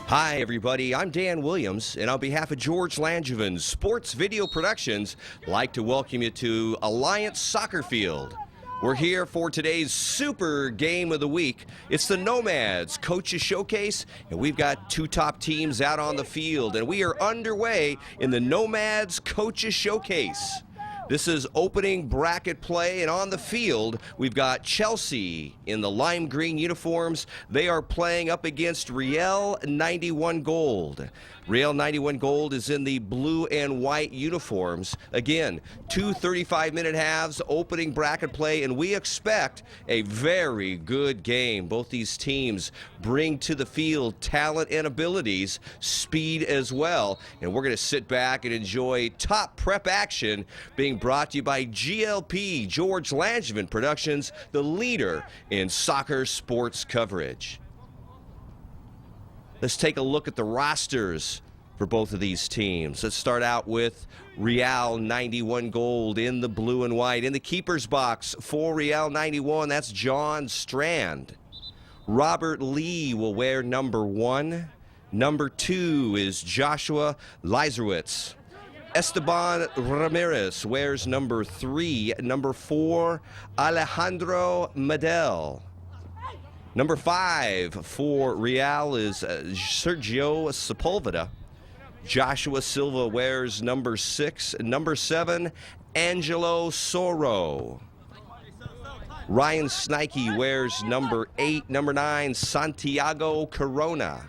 Hi, everybody. I'm Dan Williams, and on behalf of George Langevin Sports Video Productions, I'd like to welcome you to Alliance Soccer Field. We're here for today's super game of the week. It's the Nomads Coaches Showcase, and we've got two top teams out on the field, and we are underway in the Nomads Coaches Showcase. This is opening bracket play, and on the field, we've got Chelsea in the lime green uniforms. They are playing up against Real 91 Gold. Real 91 Gold is in the blue and white uniforms. Again, two 35-minute halves, opening bracket play, and we expect a very good game. Both these teams bring to the field talent and abilities, speed as well, and we're going to sit back and enjoy top prep action being brought to you by GLP, George Langevin Productions, the leader in soccer sports coverage. Let's take a look at the rosters for both of these teams. Let's start out with Real 91 Gold in the blue and white. In the keeper's box for Real 91, that's John Strand. Robert Lee will wear number 1. Number 2 is Joshua Lizerwitz. Esteban Ramirez wears number 3. Number 4, Alejandro Medel. Number 5 for Real is Sergio Sepulveda. Joshua Silva wears number 6. Number 7, Angelo Soro. Ryan Snikey wears number 8. Number 9, Santiago Corona.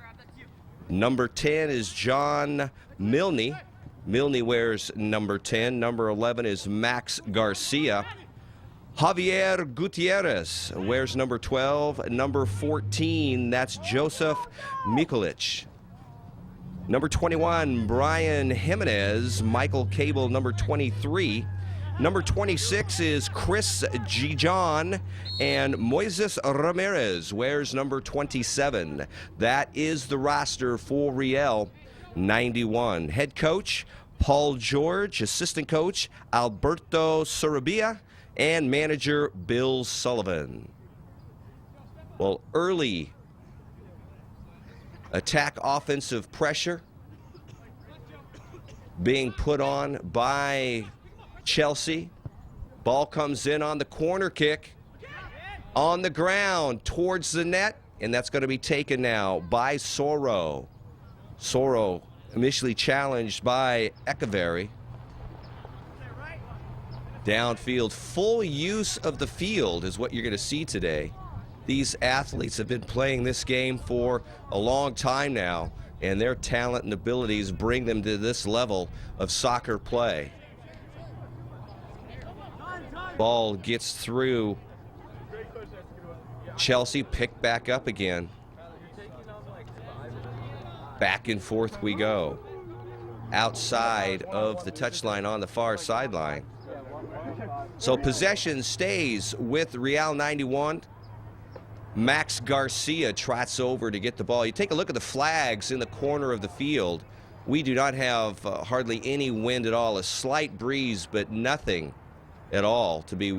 Number 10 is John Milne. Milne wears number 10. Number 11 is Max Garcia. Javier Gutierrez wears number 12. Number 14, that's Joseph Mikulich. Number 21, Brian Jimenez. Michael Cable, number 23. Number 26 is Chris Gijon, and Moises Ramirez wears number 27. That is the roster for Real 91. Head coach, Paul George. Assistant coach, Alberto Sarabia. And manager, Bill Sullivan. Well, early attack offensive pressure being put on by Chelsea. Ball comes in on the corner kick. On the ground towards the net, and that's going to be taken now by Soro. Soro initially challenged by Echeverry. Downfield, full use of the field is what you're going to see today. These athletes have been playing this game for a long time now, and their talent and abilities bring them to this level of soccer play. Ball gets through. Chelsea picked back up again. Back and forth we go. Outside of the touchline on the far sideline. So possession stays with Real 91. Max Garcia trots over to get the ball. You take a look at the flags in the corner of the field. We do not have hardly any wind at all. A slight breeze, but nothing at all to be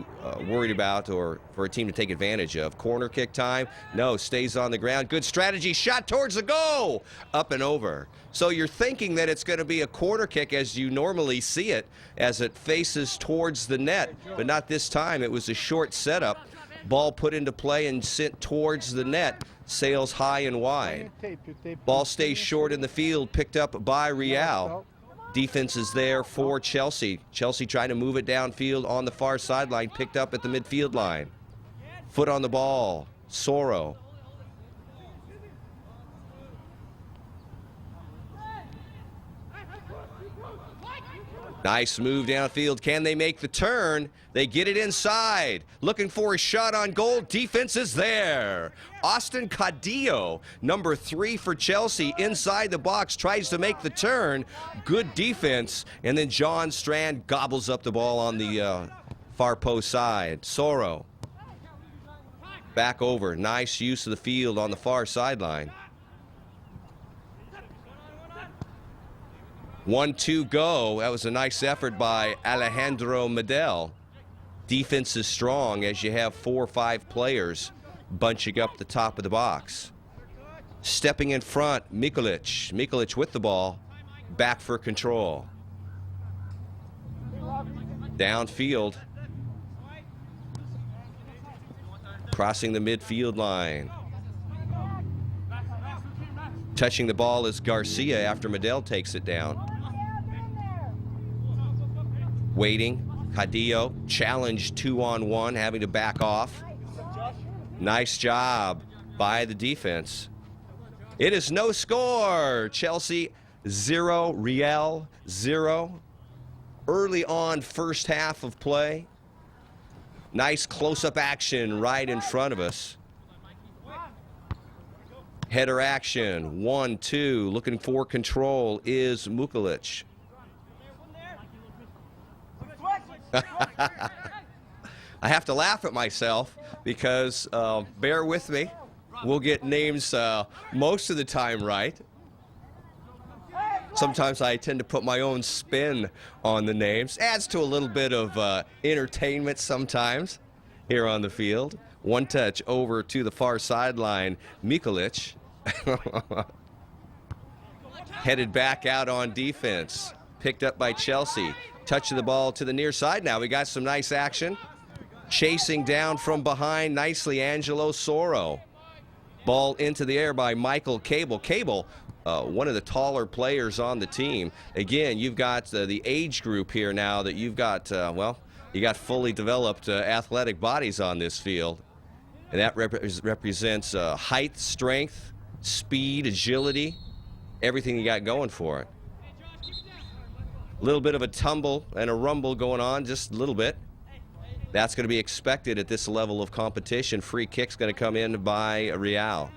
worried about or for a team to take advantage of. Corner kick time. No, stays on the ground. Good strategy. Shot towards the goal. Up and over. So you're thinking that it's going to be a corner kick as you normally see it as it faces towards the net, but not this time. It was a short setup. Ball put into play and sent towards the net. Sails high and wide. Ball stays short in the field, picked up by Real. Defense is there for Chelsea. Chelsea trying to move it downfield on the far sideline, picked up at the midfield line. Foot on the ball, Soro. Nice move downfield. Can they make the turn? They get it inside. Looking for a shot on goal. Defense is there. Austin Cadillo, number 3 for Chelsea, inside the box, tries to make the turn. Good defense. And then John Strand gobbles up the ball on the far post side. Soro. Back over. Nice use of the field on the far sideline. 1-2 go. That was a nice effort by Alejandro Medel. Defense is strong as you have 4 or 5 players bunching up the top of the box. Stepping in front, Mikulic. Mikulic with the ball, back for control. Downfield. Crossing the midfield line. Touching the ball is Garcia after Medel takes it down. Waiting, Cadillo, challenged 2-on-1, having to back off. Nice job by the defense. It is no score. Chelsea 0, Real 0. Early on, first half of play. Nice close-up action right in front of us. Header action, 1-2. Looking for control is Mikulic. I have to laugh at myself because, bear with me, we'll get names most of the time right. Sometimes I tend to put my own spin on the names. Adds to a little bit of entertainment sometimes here on the field. One touch over to the far sideline, Mikulic. Headed back out on defense. Picked up by Chelsea. Touching the ball to the near side now. We got some nice action. Chasing down from behind nicely, Angelo Soro. Ball into the air by Michael Cable. Cable, one of the taller players on the team. Again, you've got the age group here now that you've got, well, you got fully developed athletic bodies on this field. And that represents height, strength, speed, agility, everything you got going for it. A little bit of a tumble and a rumble going on, just a little bit. That's going to be expected at this level of competition. Free kick's going to come in by Real.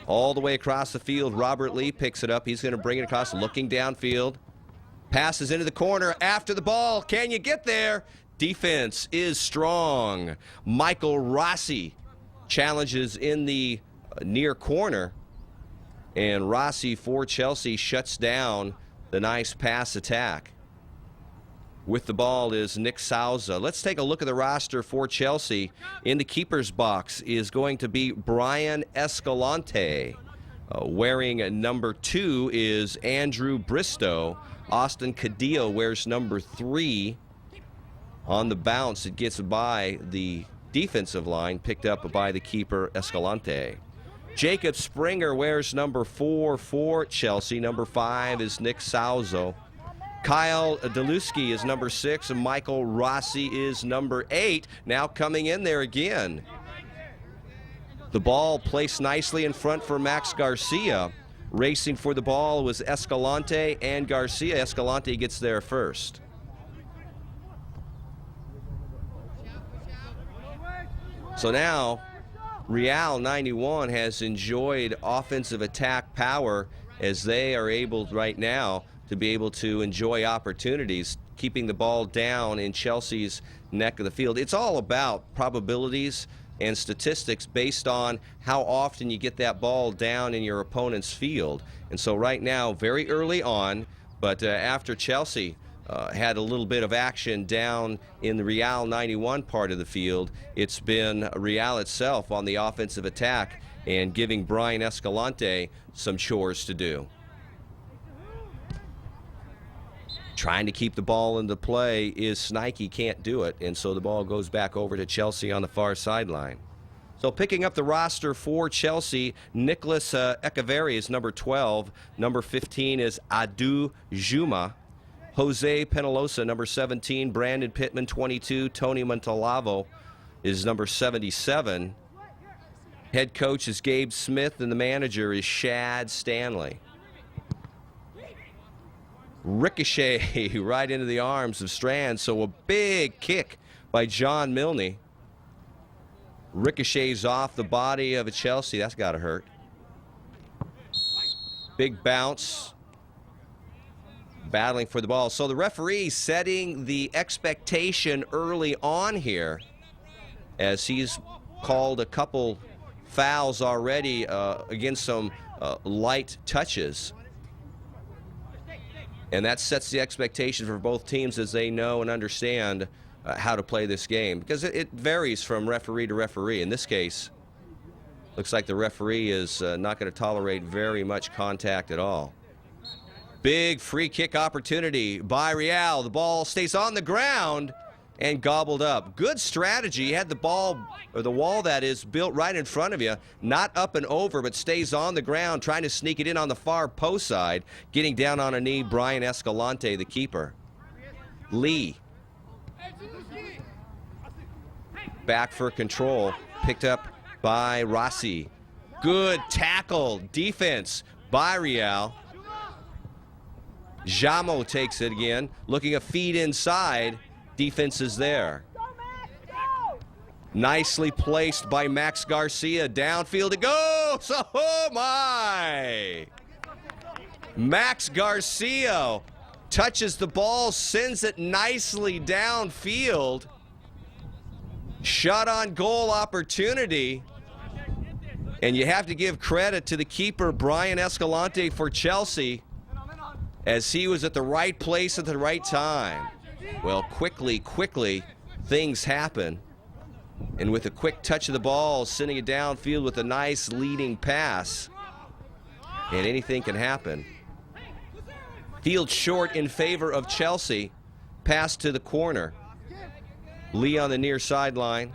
All the way across the field, Robert Lee picks it up. He's going to bring it across, looking downfield. Passes into the corner after the ball. Can you get there? Defense is strong. Michael Rossi challenges in the near corner. And Rossi for Chelsea shuts down the nice pass attack. With the ball is Nick Souza. Let's take a look at the roster for Chelsea. In the keeper's box is going to be Brian Escalante. Wearing number 2 is Andrew Bristow. Austin Cadillo wears number 3. On the bounce, it gets by the defensive line, picked up by the keeper, Escalante. Jacob Springer wears number 4 for Chelsea. Number 5 is Nick Souza. Kyle Deluski is number 6, and Michael Rossi is number 8. Now coming in there again. The ball placed nicely in front for Max Garcia. Racing for the ball was Escalante and Garcia. Escalante gets there first. So now Real 91 has enjoyed offensive attack power as they are able right now to be able to enjoy opportunities, keeping the ball down in Chelsea's neck of the field. It's all about probabilities and statistics based on how often you get that ball down in your opponent's field. And so right now, very early on, but after Chelsea had a little bit of action down in the Real 91 part of the field, it's been Real itself on the offensive attack and giving Brian Escalante some chores to do. Trying to keep the ball into play is Snikey, can't do it, and so the ball goes back over to Chelsea on the far sideline. So picking up the roster for Chelsea, Nicholas Echeverri is number 12. Number 15 is Adu Juma. Jose Penalosa, number 17. Brandon Pittman, 22. Tony Montalavo is number 77. Head coach is Gabe Smith, and the manager is Shad Stanley. Ricochet right into the arms of Strand, so a big kick by John Milne. Ricochets off the body of a Chelsea. That's got to hurt. Big bounce. Battling for the ball. So the referee setting the expectation early on here as he's called a couple fouls already against some light touches. And that sets the expectation for both teams as they know and understand how to play this game, because it varies from referee to referee. In this case, Looks like the referee is not going to tolerate very much contact at all. Big free kick opportunity by Real. The ball stays on the ground and gobbled up. Good strategy. You had the ball, or the wall that is, built right in front of you, not up and over, but stays on the ground, trying to sneak it in on the far post side. Getting down on a knee, Brian Escalante, the keeper. Lee. Back for control. Picked up by Rossi. Good tackle. Defense by Real. Jamo takes it again. Looking a feed inside. Defense is there. Nicely placed by Max Garcia. Downfield it goes. Oh my! Max Garcia touches the ball, sends it nicely downfield. Shot on goal opportunity. And you have to give credit to the keeper, Brian Escalante, for Chelsea, as he was at the right place at the right time. Well, quickly, things happen. And with a quick touch of the ball, sending it downfield with a nice leading pass. And anything can happen. Field short in favor of Chelsea. Pass to the corner. Lee on the near sideline.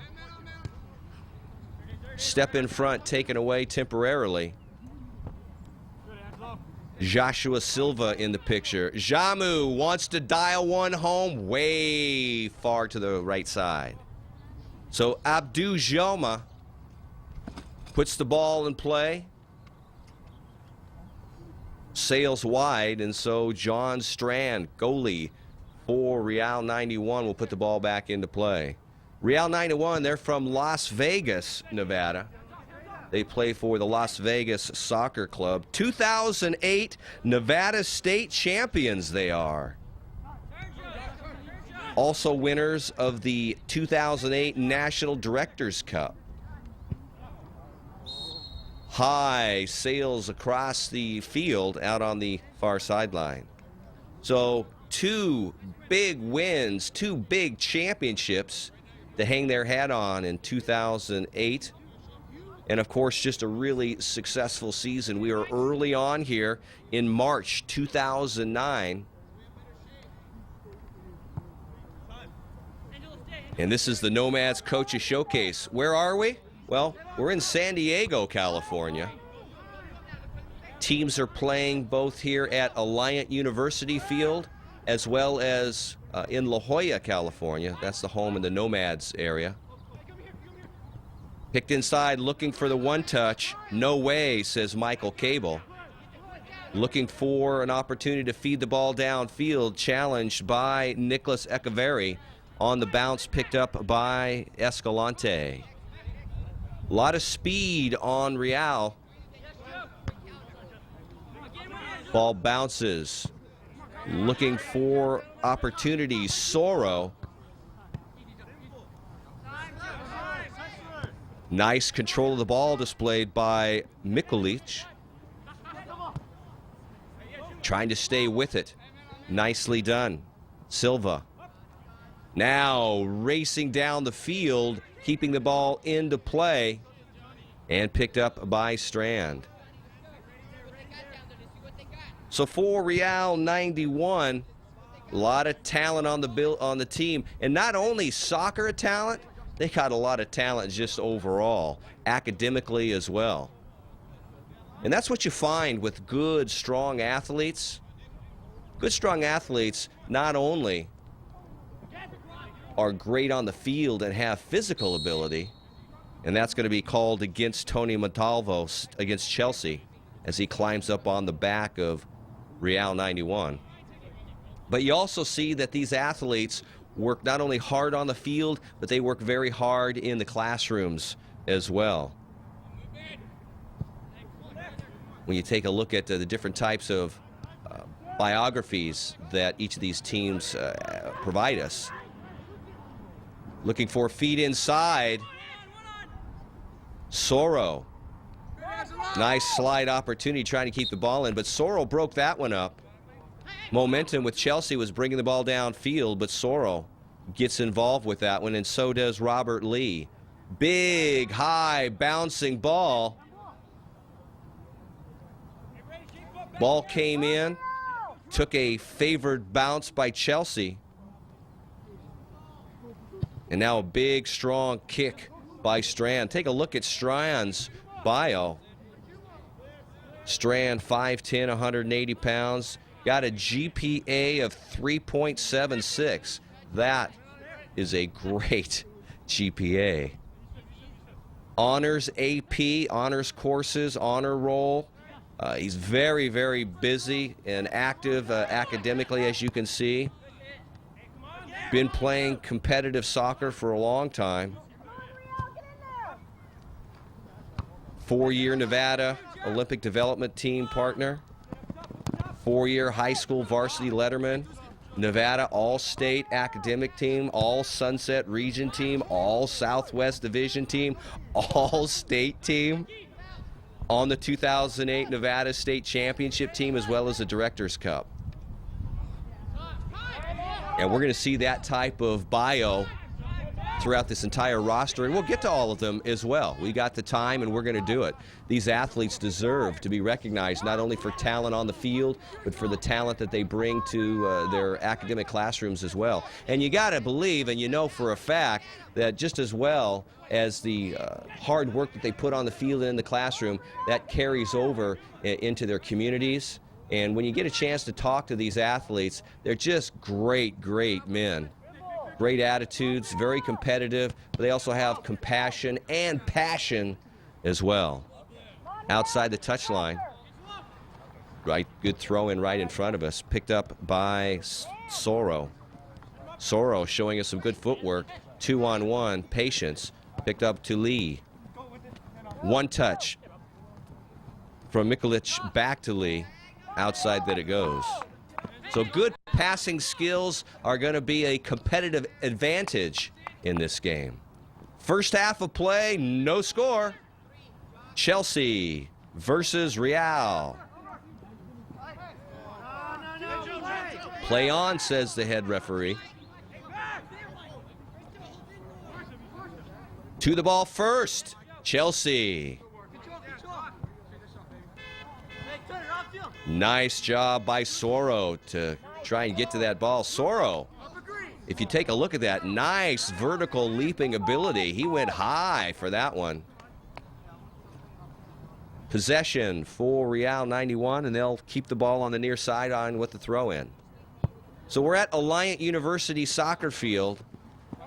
Step in front, taken away temporarily. Joshua Silva in the picture. Jamu wants to dial one home way far to the right side. So Abdou Joma puts the ball in play. Sails wide, and so John Strand, goalie for Real 91, will put the ball back into play. Real 91, they're from Las Vegas, Nevada. They play for the Las Vegas Soccer Club. 2008 Nevada State champions they are. Also winners of the 2008 National Directors Cup. High sails across the field out on the far sideline. So 2 big wins, 2 big championships to hang their hat on in 2008. And of course, just a really successful season. We are early on here in March 2009. And this is the Nomads Coaches Showcase. Where are we? Well, we're in San Diego, California. Teams are playing both here at Alliant University Field as well as in La Jolla, California. That's the home in the Nomads area. Picked inside, looking for the one touch. No way, says Michael Cable. Looking for an opportunity to feed the ball downfield, challenged by Nicholas Echeverry. On the bounce, picked up by Escalante. A lot of speed on Real. Ball bounces. Looking for opportunities. Soro. Nice control of the ball displayed by Mikulic. Trying to stay with it. Nicely done. Silva. Now racing down the field, keeping the ball into play, and picked up by Strand. So for Real 91, a lot of talent on the team, and not only soccer talent, they got a lot of talent just overall, academically as well. And that's what you find with good, strong athletes. Good, strong athletes not only are great on the field and have physical ability, and that's going to be called against Tony Montalvo against Chelsea as he climbs up on the back of Real 91. But you also see that these athletes work not only hard on the field, but they work very hard in the classrooms as well. When you take a look at the different types of biographies that each of these teams provide us. Looking for a feed inside. Soro. Nice slide opportunity trying to keep the ball in, but Soro broke that one up. Momentum with Chelsea was bringing the ball downfield, but Soro gets involved with that one, and so does Robert Lee. Big, high, bouncing ball. Ball came in, took a favored bounce by Chelsea. And now a big, strong kick by Strand. Take a look at Strand's bio. Strand, 5'10", 180 pounds. Got a GPA of 3.76. That is a great GPA. Honors AP, honors courses, honor roll. He's very, very busy and active academically, as you can see. Been playing competitive soccer for a long time. 4-year Nevada Olympic Development Team partner. 4-year high school varsity letterman. Nevada All-State Academic Team, All-Sunset Region Team, All-Southwest Division Team, All-State Team. On the 2008 Nevada State Championship team, as well as the Director's Cup. And we're going to see that type of bio throughout this entire roster, and we'll get to all of them as well. We got the time, and we're going to do it. These athletes deserve to be recognized not only for talent on the field, but for the talent that they bring to their academic classrooms as well. And you got to believe, and you know for a fact, that just as well as the hard work that they put on the field and in the classroom, that carries over into their communities. And when you get a chance to talk to these athletes, they're just great, great men. Great attitudes, very competitive, but they also have compassion and passion as well. Outside the touchline, right, good throw in right in front of us, picked up by Soro. Soro showing us some good footwork, 2-on-1, patience, picked up to Lee. One touch from Mikulic back to Lee, outside that it goes. So good passing skills are going to be a competitive advantage in this game. First half of play, no score. Chelsea versus Real. Play on, says the head referee. To the ball first, Chelsea. Nice job by Soro to try and get to that ball. Soro, if you take a look at that, nice vertical leaping ability. He went high for that one. Possession for Real 91, and they'll keep the ball on the near sideline with the throw-in. So we're at Alliant University soccer field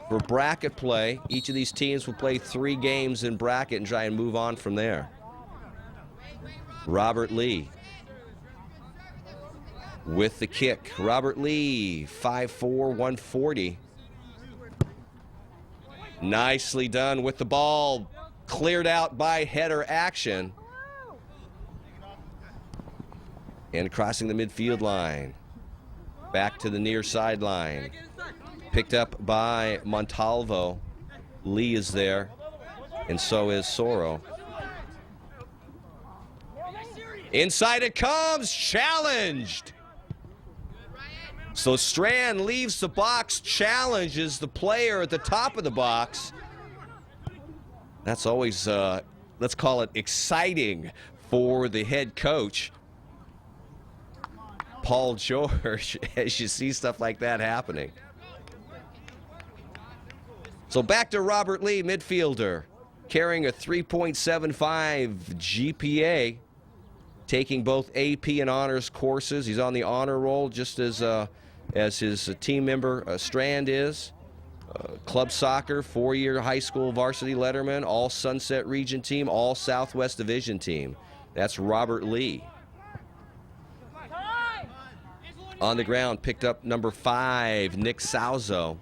for bracket play. Each of these teams will play 3 games in bracket and try and move on from there. Robert Lee with the kick. Robert Lee, 5'4", 140. Nicely done with the ball. Cleared out by header action. And crossing the midfield line. Back to the near sideline. Picked up by Montalvo. Lee is there, and so is Soro. Inside it comes, challenged. So Strand leaves the box, challenges the player at the top of the box. That's always, let's call it exciting for the head coach, Paul George, as you see stuff like that happening. So back to Robert Lee, midfielder, carrying a 3.75 GPA, taking both AP and honors courses. He's on the honor roll just as his team member Strand is. Club soccer, 4-year high school varsity letterman, all Sunset Region team, all Southwest Division team. That's Robert Lee. On the ground, picked up number 5, Nick Salzo.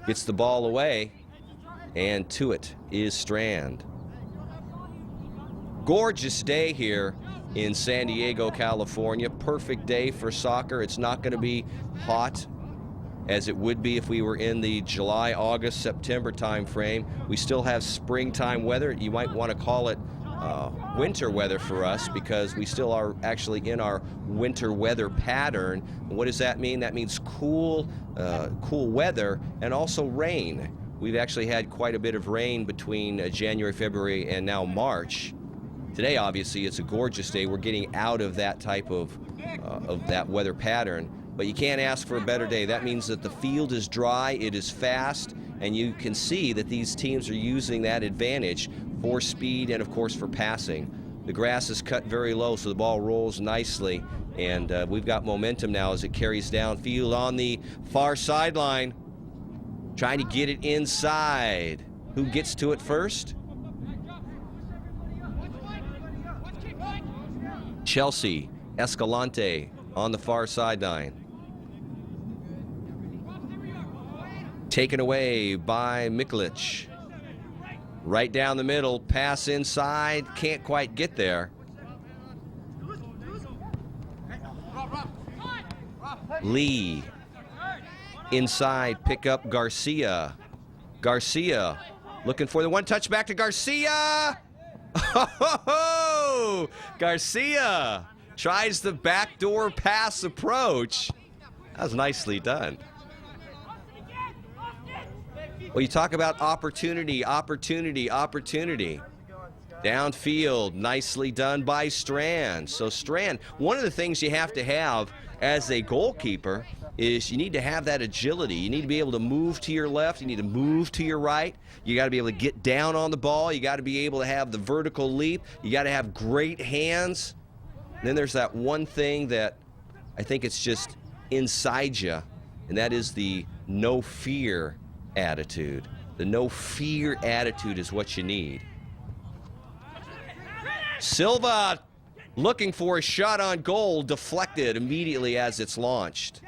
Gets the ball away, and to it is Strand. Gorgeous day here in San Diego, California. Perfect day for soccer. It's not going to be hot as it would be if we were in the July, August, September time frame. We still have springtime weather. You might want to call it winter weather for us, because we still are actually in our winter weather pattern. And what does that mean? That means cool weather and also rain. we've actually had quite a bit of rain between January, February, and now March. Today, obviously, it's a gorgeous day. We're getting out of that type of that weather pattern, but you can't ask for a better day. That means that the field is dry, it is fast, and you can see that these teams are using that advantage for speed and, of course, for passing. The grass is cut very low, so the ball rolls nicely, and we've got momentum now as it carries downfield on the far sideline, trying to get it inside. Who gets to it first? Chelsea, Escalante on the far sideline. Taken away by Mikulich. Right down the middle, pass inside, can't quite get there. Lee, inside, pick up Garcia. Garcia, looking for the one touch back to Garcia. Oh, Garcia tries the backdoor pass approach. That was nicely done. Well, you talk about opportunity, opportunity, opportunity. Downfield, nicely done by Strand. So Strand, one of the things you have to have as a goalkeeper is you need to have that agility. You need to be able to move to your left. You need to move to your right. You got to be able to get down on the ball. You got to be able to have the vertical leap. You got to have great hands. And then there's that one thing that I think it's just inside you, and that is the no fear attitude. The no fear attitude is what you need. Silva looking for a shot on goal, deflected immediately as it's launched.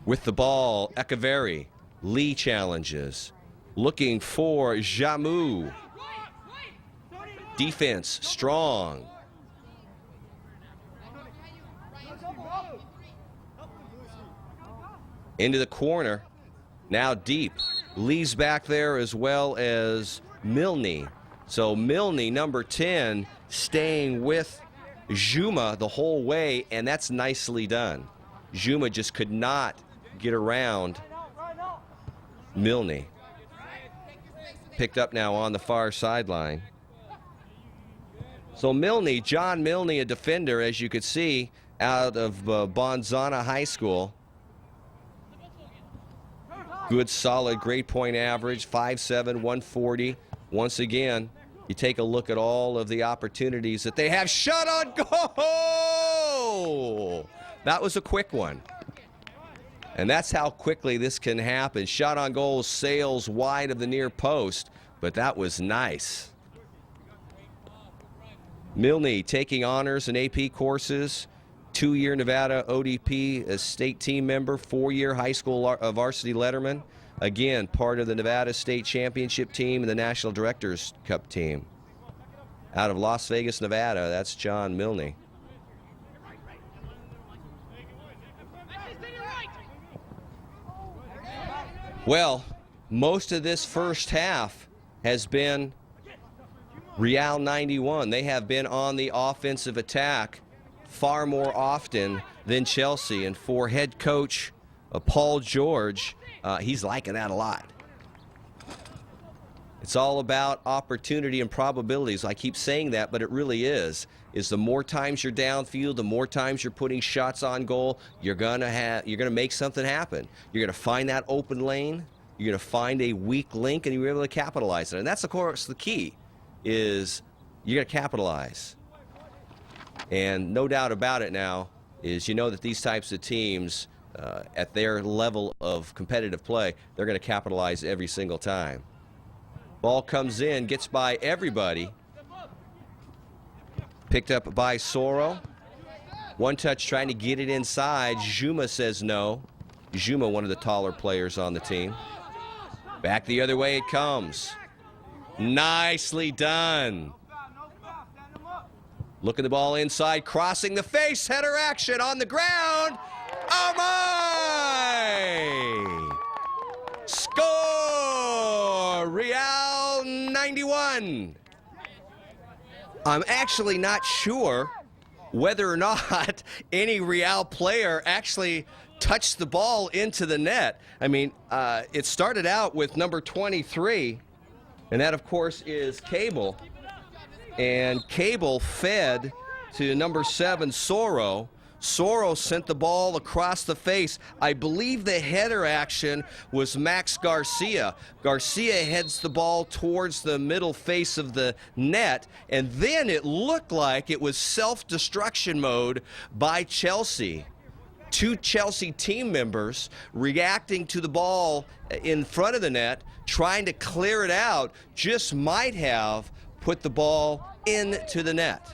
With the ball, Echeverry. Lee challenges. Looking for Jamu. Defense strong. Into the corner. Now deep. Lee's back there as well as Milne. So Milne, number 10, staying with Juma the whole way, and that's nicely done. Juma just could not get around Milne. Picked up now on the far sideline. So Milne, John Milne, a defender, as you could see, out of Bonzana High School. Good, solid, grade point average, 5'7", 140. Once again, you take a look at all of the opportunities that they have. Shot on goal! That was a quick one. And that's how quickly this can happen. Shot on goal sails wide of the near post, but that was nice. Milne taking honors and AP courses, 2-year Nevada ODP as state team member, 4-year high school varsity letterman. Again, part of the Nevada State Championship team and the National Directors Cup team. Out of Las Vegas, Nevada, that's John Milne. Well, most of this first half has been Real 91. They have been on the offensive attack far more often than Chelsea. And for head coach Paul George, he's liking that a lot. It's all about opportunity and probabilities. I keep saying that, but it really is the more times you're downfield, the more times you're putting shots on goal, you're gonna make something happen. You're gonna find that open lane, you're gonna find a weak link, and you're able to capitalize on it. And that's, of course, the key, is you're gonna capitalize. And no doubt about it now is you know that these types of teams, at their level of competitive play, they're gonna capitalize every single time. Ball comes in, gets by everybody. Picked up by Soro. One touch trying to get it inside. Juma says no. Juma, one of the taller players on the team. Back the other way it comes. Nicely done. Looking the ball inside, crossing the face, header action on the ground. Oh my! Score! Real 91. I'm actually not sure whether or not any Real player actually touched the ball into the net. I mean, it started out with number 23, and that, of course, is Cable. And Cable fed to number 7, Soro. Soro sent the ball across the face. I believe the header action was Max Garcia. Garcia heads the ball towards the middle face of the net, and then it looked like it was self-destruction mode by Chelsea. 2 Chelsea team members reacting to the ball in front of the net, trying to clear it out, just might have put the ball into the net.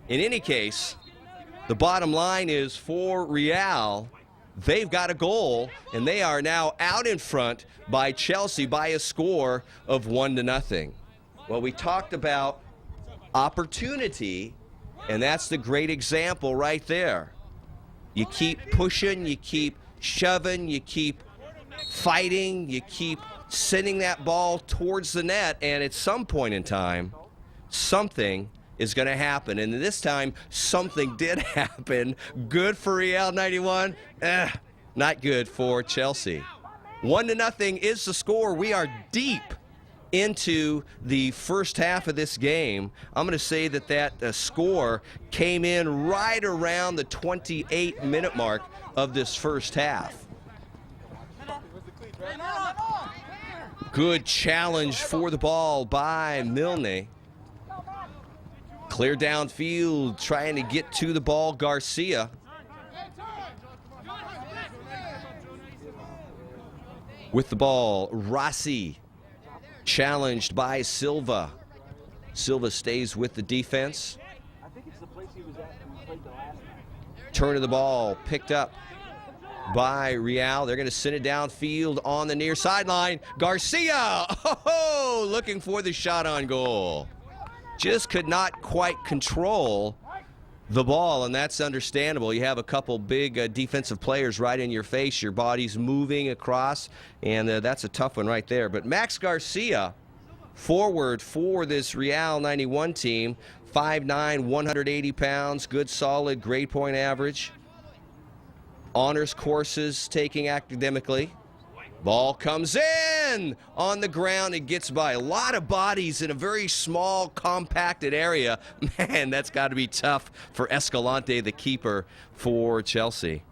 In any case, the bottom line is for Real, they've got a goal, and they are now out in front by Chelsea by a score of 1-0. Well, we talked about opportunity, and that's the great example right there. You keep pushing, you keep shoving, you keep fighting, you keep sending that ball towards the net, and at some point in time, something is going to happen. And this time, something did happen. Good for Real 91. Not good for Chelsea. 1-0 is the score. We are deep into the first half of this game. I'm going to say that score came in right around the 28-minute mark of this first half. Good challenge for the ball by Milne. Clear downfield, trying to get to the ball, Garcia. With the ball, Rossi. Challenged by Silva. Silva stays with the defense. Turn of the ball, picked up by Real. They're going to send it downfield on the near sideline. Garcia, oh, looking for the shot on goal. Just could not quite control the ball, and that's understandable. You have a couple big defensive players right in your face. Your body's moving across, and that's a tough one right there. But Max Garcia, forward for this Real 91 team, 5'9", 180 pounds, good, solid, grade point average. Honors courses taking academically. Ball comes in on the ground and gets by. A lot of bodies in a very small, compacted area. Man, that's got to be tough for Escalante, the keeper for Chelsea.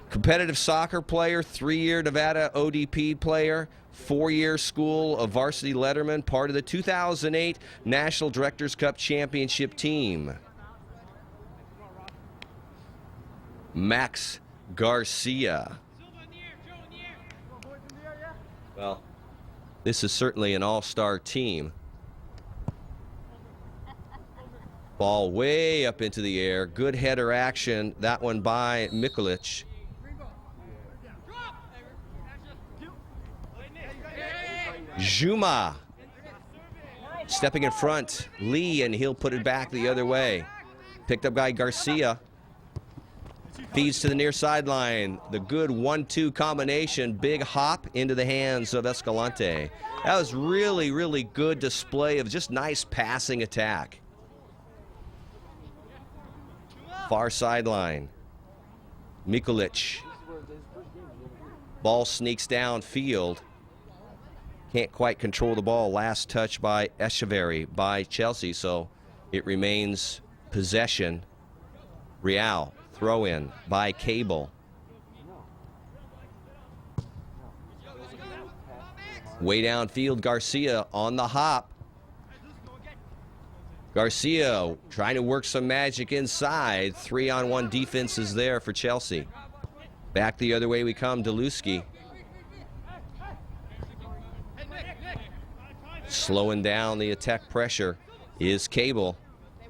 Competitive soccer player, 3-year Nevada ODP player, 4-year School of Varsity Letterman, part of the 2008 National Directors Cup Championship team. Max Garcia. Well, this is certainly an all-star team. Ball way up into the air. Good header action. That one by Mikulic. Juma stepping in front. Lee, and he'll put it back the other way. Picked up by Garcia. Feeds to the near sideline. The good 1-2 combination. Big hop into the hands of Escalante. That was really, really good display of just nice passing attack. Far sideline. Mikulic. Ball sneaks downfield. Can't quite control the ball. Last touch by Echeverry by Chelsea, so it remains possession. Real. Throw in by Cable. Way downfield, Garcia on the hop. Garcia trying to work some magic inside. 3-on-1 defense is there for Chelsea. Back the other way we come, Deluski. Slowing down the attack pressure is Cable,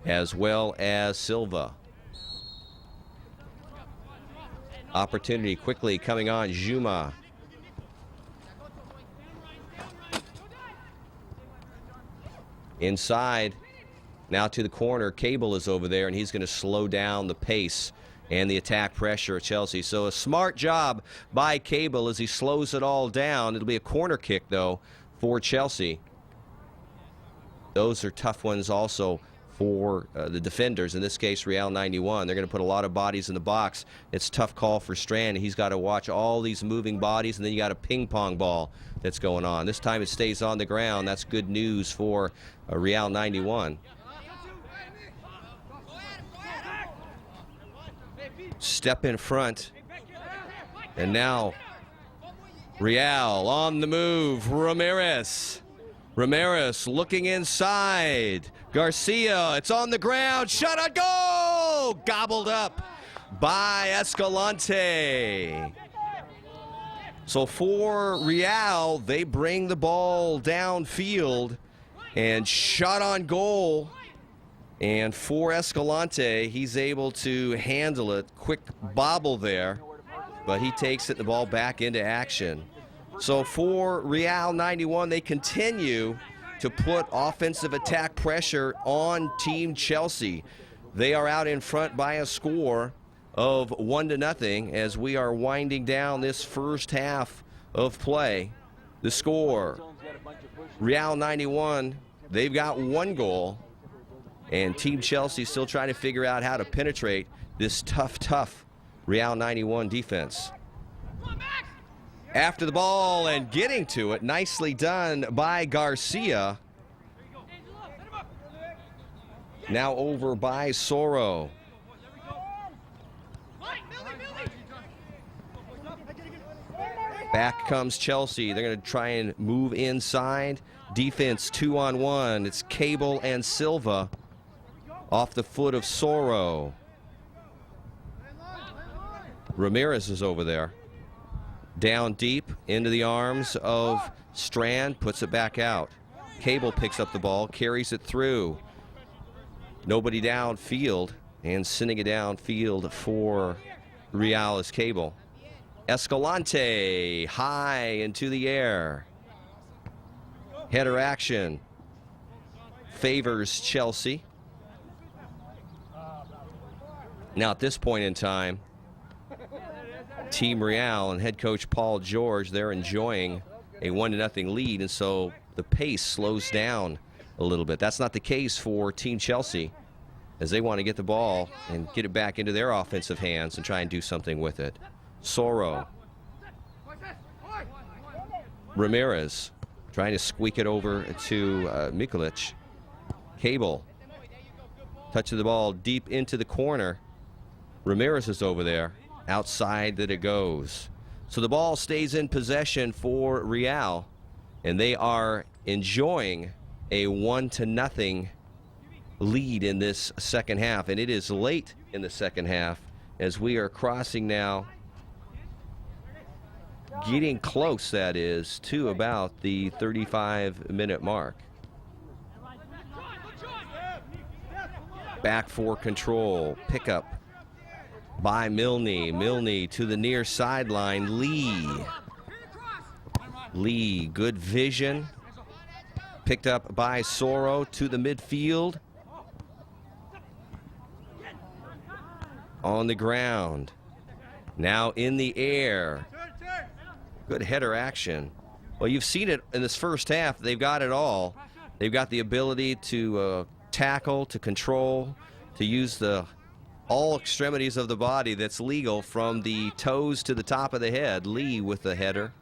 as well as Silva. Opportunity quickly coming on, Juma. Inside, now to the corner. Cable is over there, and he's going to slow down the pace and the attack pressure of Chelsea. So a smart job by Cable as he slows it all down. It'll be a corner kick, though, for Chelsea. Those are tough ones also for the defenders, in this case Real 91. They're going to put a lot of bodies in the box. It's a tough call for Strand. He's got to watch all these moving bodies, and then you got a ping pong ball that's going on. This time it stays on the ground. That's good news for Real 91. Step in front, and now Real on the move. Ramirez looking inside. Garcia, it's on the ground. Shot on goal! Gobbled up by Escalante. So for Real, they bring the ball downfield and shot on goal. And for Escalante, he's able to handle it. Quick bobble there, but he takes it, the ball back into action. So for Real 91, they continue to put offensive attack pressure on Team Chelsea. They are out in front by a score of 1-0 as we are winding down this first half of play. The score, Real 91, they've got 1 goal, and Team Chelsea still trying to figure out how to penetrate this tough Real 91 defense. After the ball and getting to it, nicely done by Garcia. Now over by Soro. Back comes Chelsea. They're going to try and move inside. Defense 2-on-1. It's Cable and Silva off the foot of Soro. Ramirez is over there. Down deep into the arms of Strand, puts it back out. Cable picks up the ball, carries it through. Nobody downfield, and sending it downfield for Real is Cable. Escalante high into the air. Header action favors Chelsea. Now at this point in time, Team Real and head coach Paul George, they're enjoying a 1-0 lead, and so the pace slows down a little bit. That's not the case for Team Chelsea, as they want to get the ball and get it back into their offensive hands and try and do something with it. Soro. Ramirez trying to squeak it over to Mikulic. Cable. Touch of the ball deep into the corner. Ramirez is over there. Outside that it goes. So the ball stays in possession for Real, and they are enjoying a 1-0 lead in this second half, and it is late in the second half as we are crossing now, getting close, that is, to about the 35-minute mark. Back for control, pickup by Milne. Milne to the near sideline. Lee, good vision. Picked up by Soro to the midfield. On the ground. Now in the air. Good header action. Well, you've seen it in this first half. They've got it all. They've got the ability to tackle, to control, to use all extremities of the body that's legal, from the toes to the top of the head. Lee with the header.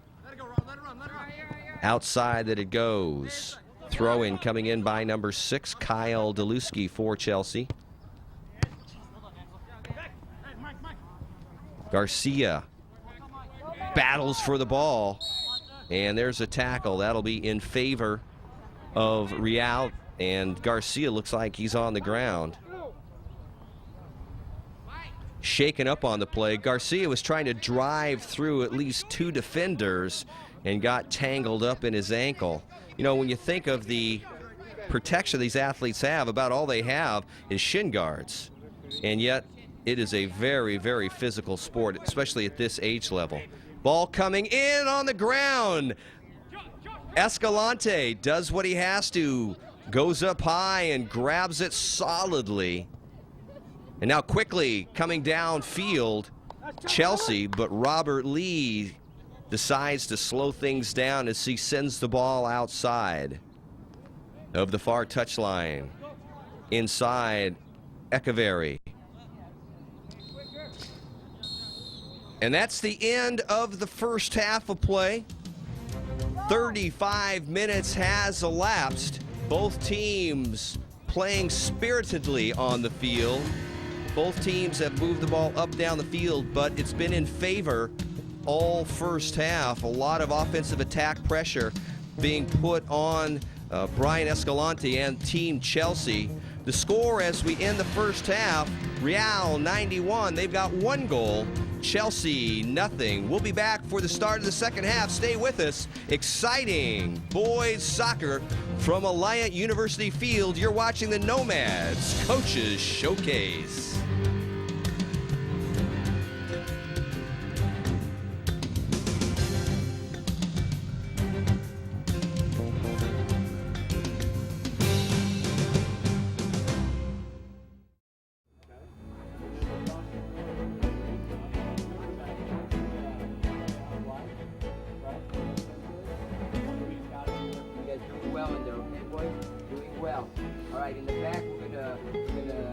Outside that it goes. Throw in coming in by number 6, Kyle Deluski for Chelsea. Garcia battles for the ball, and there's a tackle. That'll be in favor of Real, and Garcia looks like he's on the ground. Shaken up on the play. Garcia was trying to drive through at least 2 defenders and got tangled up in his ankle. You know, when you think of the protection these athletes have, about all they have is shin guards. And yet, it is a very, very physical sport, especially at this age level. Ball coming in on the ground. Escalante does what he has to, goes up high and grabs it solidly. And now quickly coming downfield, Chelsea, but Robert Lee decides to slow things down as he sends the ball outside of the far touchline. inside Echeverry. And that's the end of the first half of play. 35 minutes has elapsed. Both teams playing spiritedly on the field. Both teams have moved the ball up down the field, but it's been in favor all first half. A lot of offensive attack pressure being put on Brian Escalante and Team Chelsea. The score as we end the first half, Real 91. They've got 1 goal. Chelsea, nothing. We'll be back for the start of the second half. Stay with us. Exciting boys soccer from Alliant University Field. You're watching the Nomads Coaches Showcase. In the back, we're gonna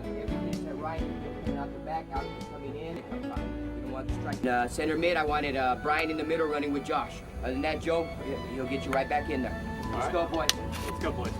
everything's right. Coming out the back, out coming in. We don't want to strike. Center mid, I wanted Brian in the middle running with Josh. Other than that, Joe, he'll get you right back in there. Let's go, boys. Let's go, boys.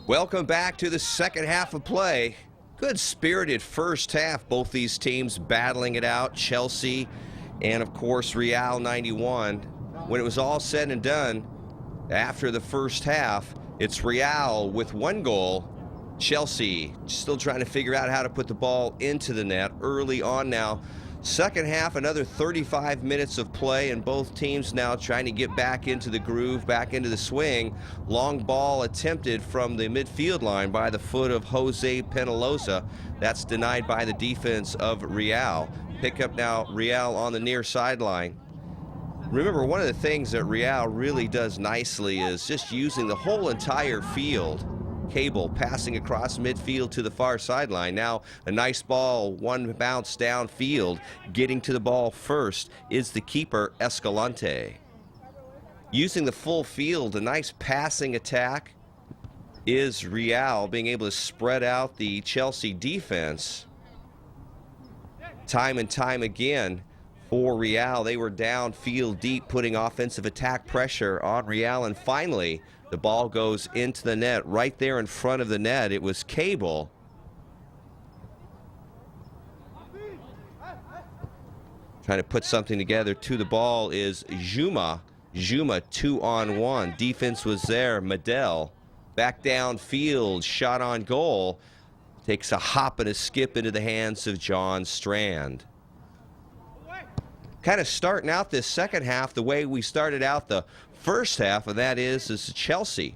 Welcome back to the second half of play. Good spirited first half. Both these teams battling it out. Chelsea and, of course, Real 91. When it was all said and done, after the first half, it's Real with 1 goal. Chelsea still trying to figure out how to put the ball into the net early on now. Second half, another 35 minutes of play, and both teams now trying to get back into the groove, back into the swing. Long ball attempted from the midfield line by the foot of Jose Penaloza. That's denied by the defense of Real. Pick up now Real on the near sideline. Remember, one of the things that Real really does nicely is just using the whole entire field. Cable passing across midfield to the far sideline. Now a nice ball, 1 bounce downfield. Getting to the ball first is the keeper, Escalante. Using the full field, a nice passing attack is Real, being able to spread out the Chelsea defense. Time and time again for Real, they were downfield deep, putting offensive attack pressure on Real, and finally the ball goes into the net. Right there in front of the net, it was Cable. Trying to put something together to the ball is Juma. Juma 2-on-1. Defense was there. Medel back downfield, shot on goal. Takes a hop and a skip into the hands of John Strand. Kind of starting out this second half the way we started out the first half, and that is Chelsea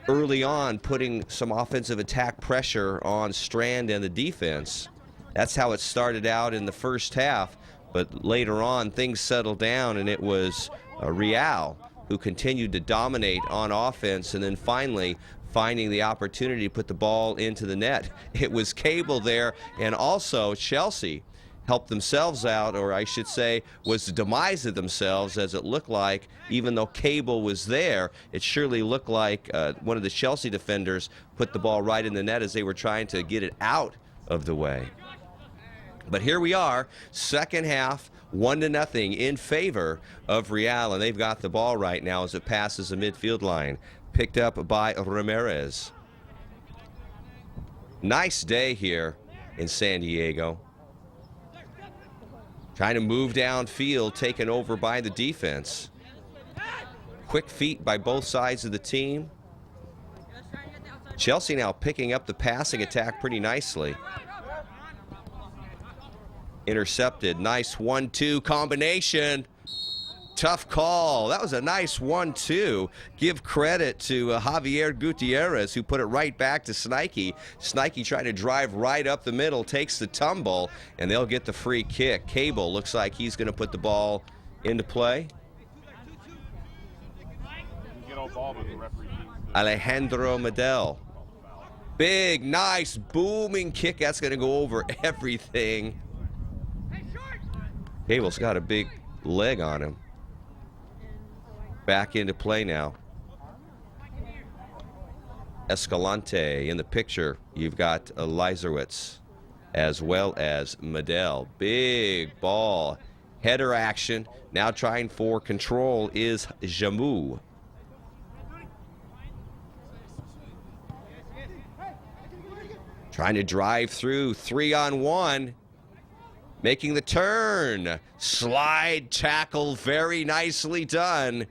early on putting some offensive attack pressure on Strand and the defense. That's how it started out in the first half, but later on things settled down, and it was Real who continued to dominate on offense, and then finally finding the opportunity to put the ball into the net. It was Cable there, and also Chelsea helped themselves out, or I should say was the demise of themselves, as it looked like. Even though Cable was there, it surely looked like one of the Chelsea defenders put the ball right in the net as they were trying to get it out of the way. But here we are, second half, 1-0 in favor of Real, and they've got the ball right now as it passes the midfield line. Picked up by Ramirez. Nice day here in San Diego. Trying to move downfield, taken over by the defense. Quick feet by both sides of the team. Chelsea now picking up the passing attack pretty nicely. Intercepted, nice 1-2 combination. tough call. That was a nice 1-2. Give credit to Javier Gutierrez, who put it right back to Snikey. Snikey trying to drive right up the middle, takes the tumble, and they'll get the free kick. Cable looks like he's going to put the ball into play. Alejandro Medel. Big, nice, booming kick. That's going to go over everything. Cable's got a big leg on him. Back into play now. Escalante in the picture. You've got Lizerwitz as well as Medel. Big ball. Header action. Now trying for control is Jamou. Trying to drive through 3-on-1. Making the turn. Slide tackle, very nicely done.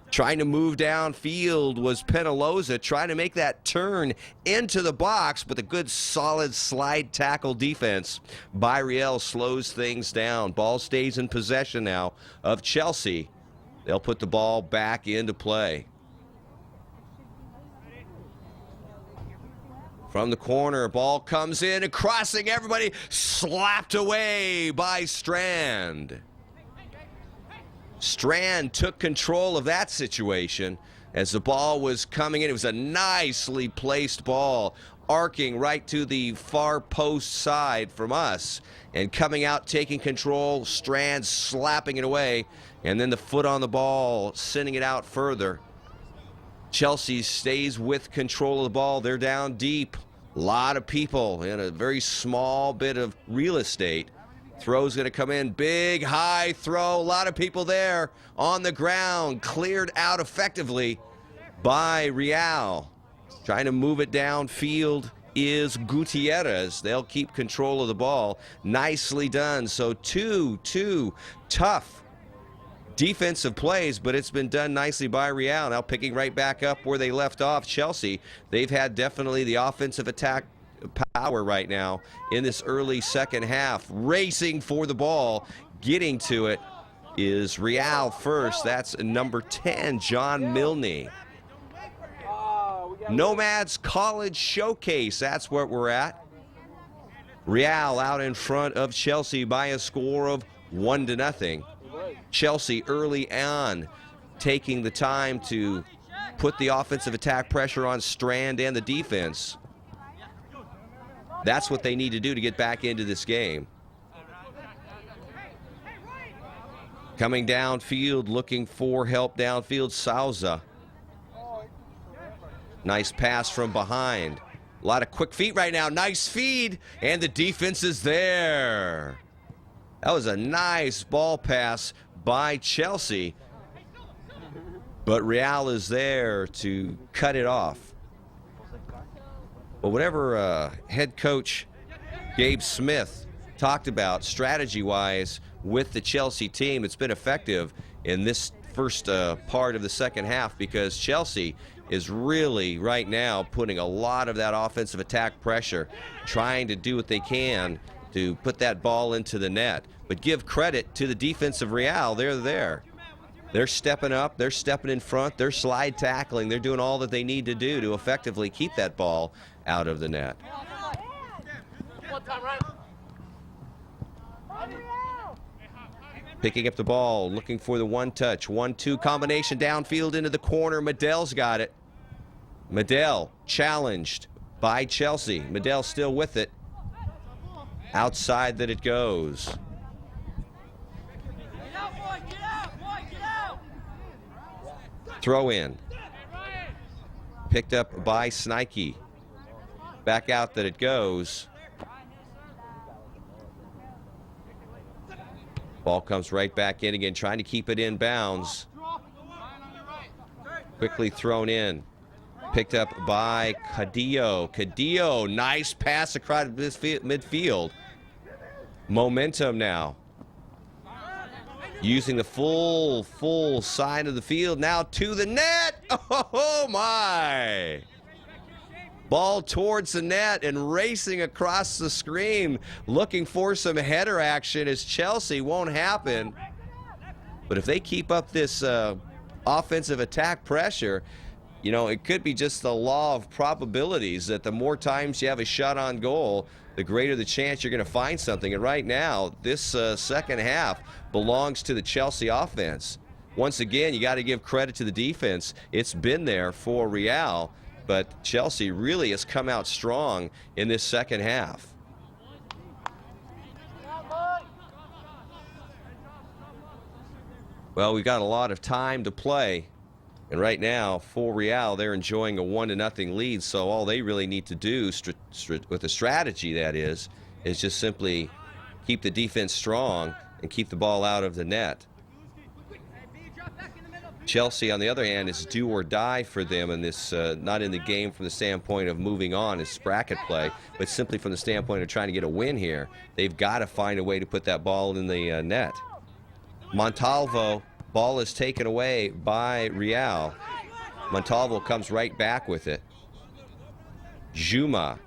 Trying to move downfield was Penaloza, trying to make that turn into the box, but the good solid slide tackle defense by Real slows things down. Ball stays in possession now of Chelsea. They'll put the ball back into play. From the corner, ball comes in and crossing everybody, slapped away by Strand. Strand took control of that situation as the ball was coming in. It was a nicely placed ball, arcing right to the far post side from us. And coming out, taking control, Strand slapping it away, and then the foot on the ball, sending it out further. Chelsea stays with control of the ball. They're down deep. A lot of people in a very small bit of real estate. Throw's going to come in. Big, high throw. A lot of people there on the ground. Cleared out effectively by Real. Trying to move it downfield is Gutierrez. They'll keep control of the ball. Nicely done. So 2-2. Tough defensive plays, but it's been done nicely by Real. Now picking right back up where they left off. Chelsea, they've had definitely the offensive attack power right now in this early second half. Racing for the ball, getting to it is Real first. That's number 10, John Milne. Nomads College Showcase, that's where we're at. Real out in front of Chelsea by a score of 1-0. Chelsea early on taking the time to put the offensive attack pressure on Strand and the defense. That's what they need to do to get back into this game. Coming downfield, looking for help downfield, Souza. Nice pass from behind. A lot of quick feet right now. Nice feed, and the defense is there. That was a nice ball pass by Chelsea, but Real is there to cut it off. But whatever head coach Gabe Smith talked about strategy-wise with the Chelsea team, it's been effective in this first part of the second half, because Chelsea is really right now putting a lot of that offensive attack pressure, trying to do what they can to put that ball into the net. But give credit to the defense of Real. They're there. They're stepping up. They're stepping in front. They're slide tackling. They're doing all that they need to do to effectively keep that ball out of the net. Picking up the ball, looking for the one-touch. 1-2 combination downfield into the corner. Medel's got it. Medel challenged by Chelsea. Medel still with it. Outside that it goes. Throw in. Picked up by Snikey. Back out that it goes. Ball comes right back in again, trying to keep it in bounds. Quickly thrown in. Picked up by Cadillo. Cadillo, nice pass across this midfield. Momentum now. Using the full side of the field now to the net. Oh my! Ball towards the net and racing across the screen, looking for some header action as Chelsea won't happen. But if they keep up this offensive attack pressure, you know, it could be just the law of probabilities that the more times you have a shot on goal, the greater the chance you're going to find something. And right now, this second half belongs to the Chelsea offense. Once again, you got to give credit to the defense. It's been there for Real, but Chelsea really has come out strong in this second half. Well, we've got a lot of time to play. And right now, for Real, they're enjoying a 1-0 lead. So all they really need to do, with the strategy that is just simply keep the defense strong and keep the ball out of the net. Chelsea, on the other hand, is do or die for them in this, not in the game from the standpoint of moving on as bracket play, but simply from the standpoint of trying to get a win here. They've got to find a way to put that ball in the net. Montalvo, ball is taken away by Real. Montalvo comes right back with it. Juma.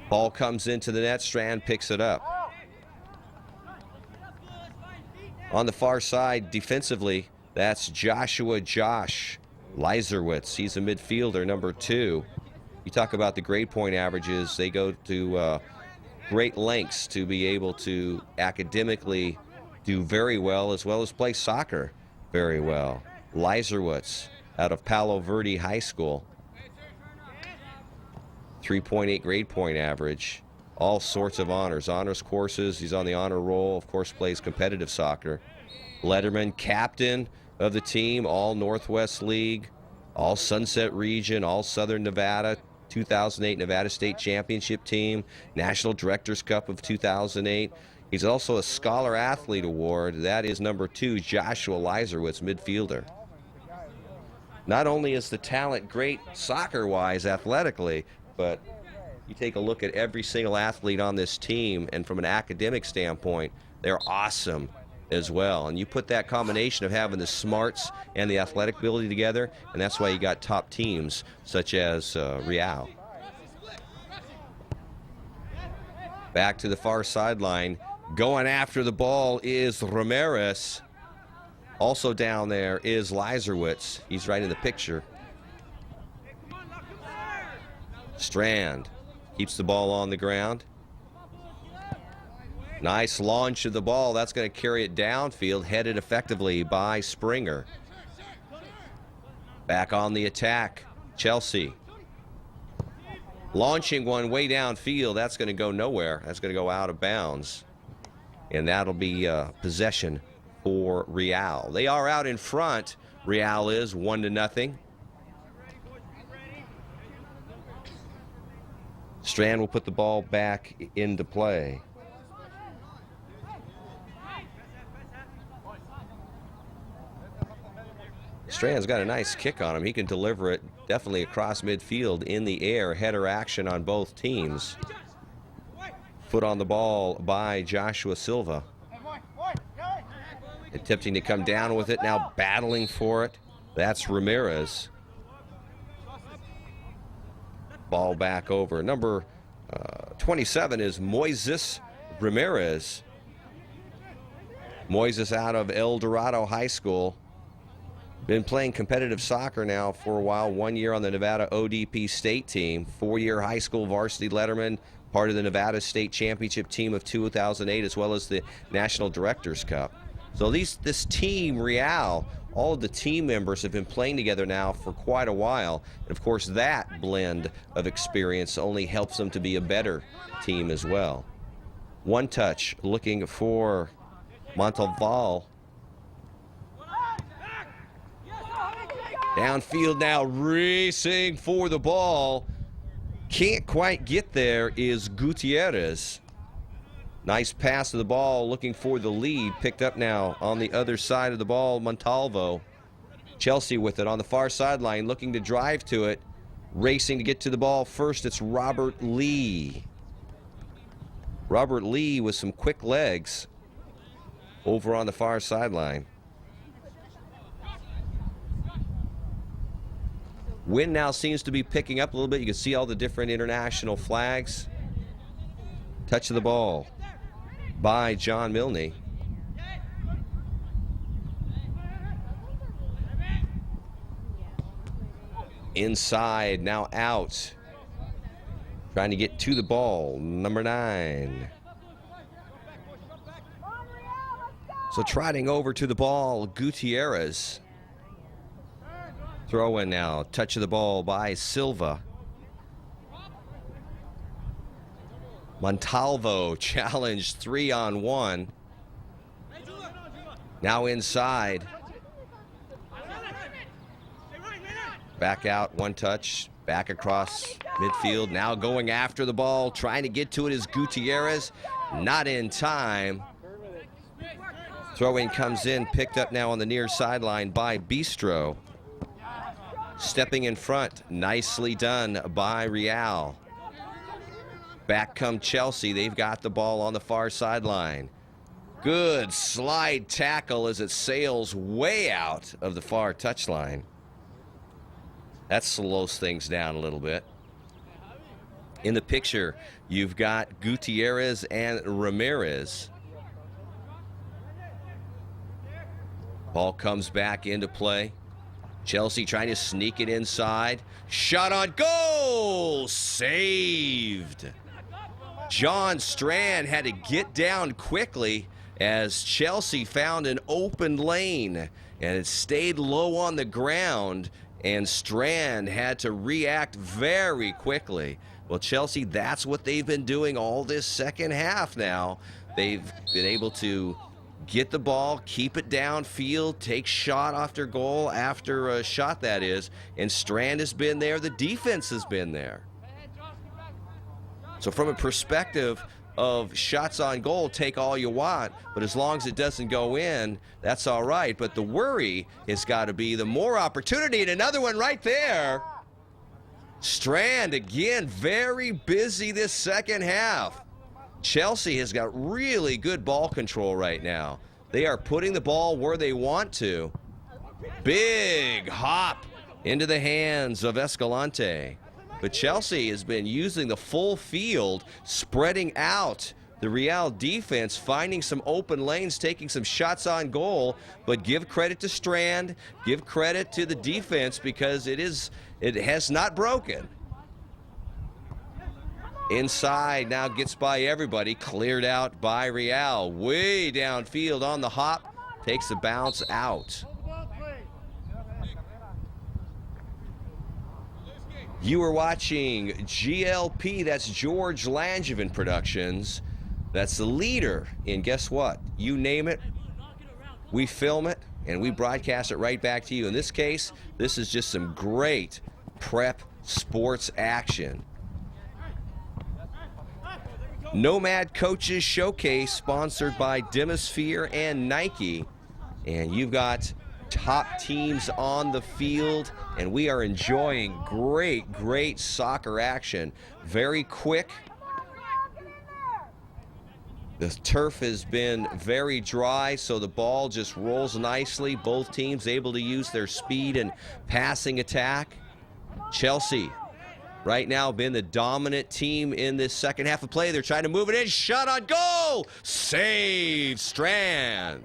Ball comes into the net. Strand picks it up. On the far side, defensively, that's Joshua Josh Leiserwitz. He's a midfielder, number 2. You talk about the grade point averages. They go to great lengths to be able to academically do very well as play soccer very well. Leiserwitz out of Palo Verde High School. 3.8 grade point average. All sorts of honors courses. He's on the honor roll. Of course, plays competitive soccer. Letterman, captain of the team, all Northwest League, all Sunset Region, all Southern Nevada, 2008 Nevada State Championship team, National Directors Cup of 2008. He's also a Scholar Athlete Award. That is number 2, Joshua Leiserwitz, midfielder. Not only is the talent great soccer-wise, athletically, but you take a look at every single athlete on this team, and from an academic standpoint, they're awesome as well. And you put that combination of having the smarts and the athletic ability together, and that's why you got top teams such as Real. Back to the far sideline. Going after the ball is Ramirez. Also down there is Leiserwitz. He's right in the picture. Strand keeps the ball on the ground. Nice launch of the ball. That's going to carry it downfield, headed effectively by Springer. Back on the attack, Chelsea. Launching one way downfield. That's going to go nowhere. That's going to go out of bounds. And that'll be possession for Real. They are out in front. Real is 1-0. Strand will put the ball back into play. Strand's got a nice kick on him. He can deliver it definitely across midfield in the air. Header action on both teams. Foot on the ball by Joshua Silva. Attempting to come down with it, now battling for it. That's Ramirez. Ball back over. Number 27 is Moises Ramirez. Moises out of El Dorado High School. Been playing competitive soccer now for a while. 1 year on the Nevada ODP state team. 4-year high school varsity letterman. Part of the Nevada State Championship team of 2008, as well as the National Directors Cup. So this team, Real, all of the team members have been playing together now for quite a while. And of course, that blend of experience only helps them to be a better team as well. One touch looking for Montalvo. Downfield now, racing for the ball. Can't quite get there is Gutierrez. Nice pass to the ball, looking for the lead. Picked up now on the other side of the ball, Montalvo. Chelsea with it on the far sideline, looking to drive to it. Racing to get to the ball first, it's Robert Lee. Robert Lee with some quick legs over on the far sideline. Wind now seems to be picking up a little bit. You can see all the different international flags. Touch of the ball by John Milne. Inside, now out. Trying to get to the ball, number 9. So trotting over to the ball, Gutierrez. Throw in now, touch of the ball by Silva. Montalvo challenged 3-on-1. Now inside. Back out, one touch, back across midfield. Now going after the ball, trying to get to it is Gutierrez. Not in time. Throw-in comes in, picked up now on the near sideline by Bistro. Stepping in front, nicely done by Real. Back come Chelsea. They've got the ball on the far sideline. Good slide tackle as it sails way out of the far touchline. That slows things down a little bit. In the picture, you've got Gutierrez and Ramirez. Ball comes back into play. Chelsea trying to sneak it inside. Shot on goal! Saved! John Strand had to get down quickly as Chelsea found an open lane, and it stayed low on the ground, and Strand had to react very quickly. Well, Chelsea, that's what they've been doing all this second half now. They've been able to get the ball, keep it downfield, take shot after goal after a shot, that is, and Strand has been there. The defense has been there. So from a perspective of shots on goal, take all you want, but as long as it doesn't go in, that's all right. But the worry has got to be the more opportunity, and another one right there. Strand, again, very busy this second half. Chelsea has got really good ball control right now. They are putting the ball where they want to. Big hop into the hands of Escalante. But Chelsea has been using the full field, spreading out the Real defense, finding some open lanes, taking some shots on goal. But give credit to Strand, give credit to the defense, because it has not broken. Inside now gets by everybody, cleared out by Real. Way downfield on the hop, takes the bounce out. You are watching GLP, that's George Langevin Productions. That's the leader in, guess what? You name it, we film it, and we broadcast it right back to you. In this case, this is just some great prep sports action. Nomad Coaches Showcase, sponsored by Demisphere and Nike. And you've got top teams on the field, and we are enjoying great soccer action. Very quick. The turf has been very dry, so the ball just rolls nicely. Both teams able to use their speed and passing attack. Chelsea right now been the dominant team in this second half of play. They're trying to move it in. Shot on goal! Save Strand.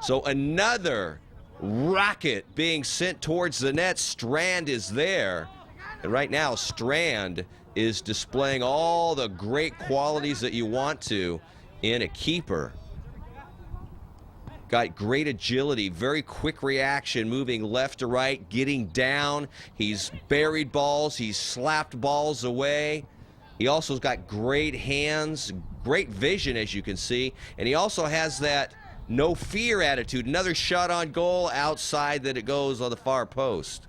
So another rocket being sent towards the net. Strand is there. And right now, Strand is displaying all the great qualities that you want to in a keeper. Got great agility, very quick reaction, moving left to right, getting down. He's buried balls, he's slapped balls away. He also has got great hands, great vision, as you can see. And he also has that no fear attitude. Another shot on goal outside that it goes on the far post.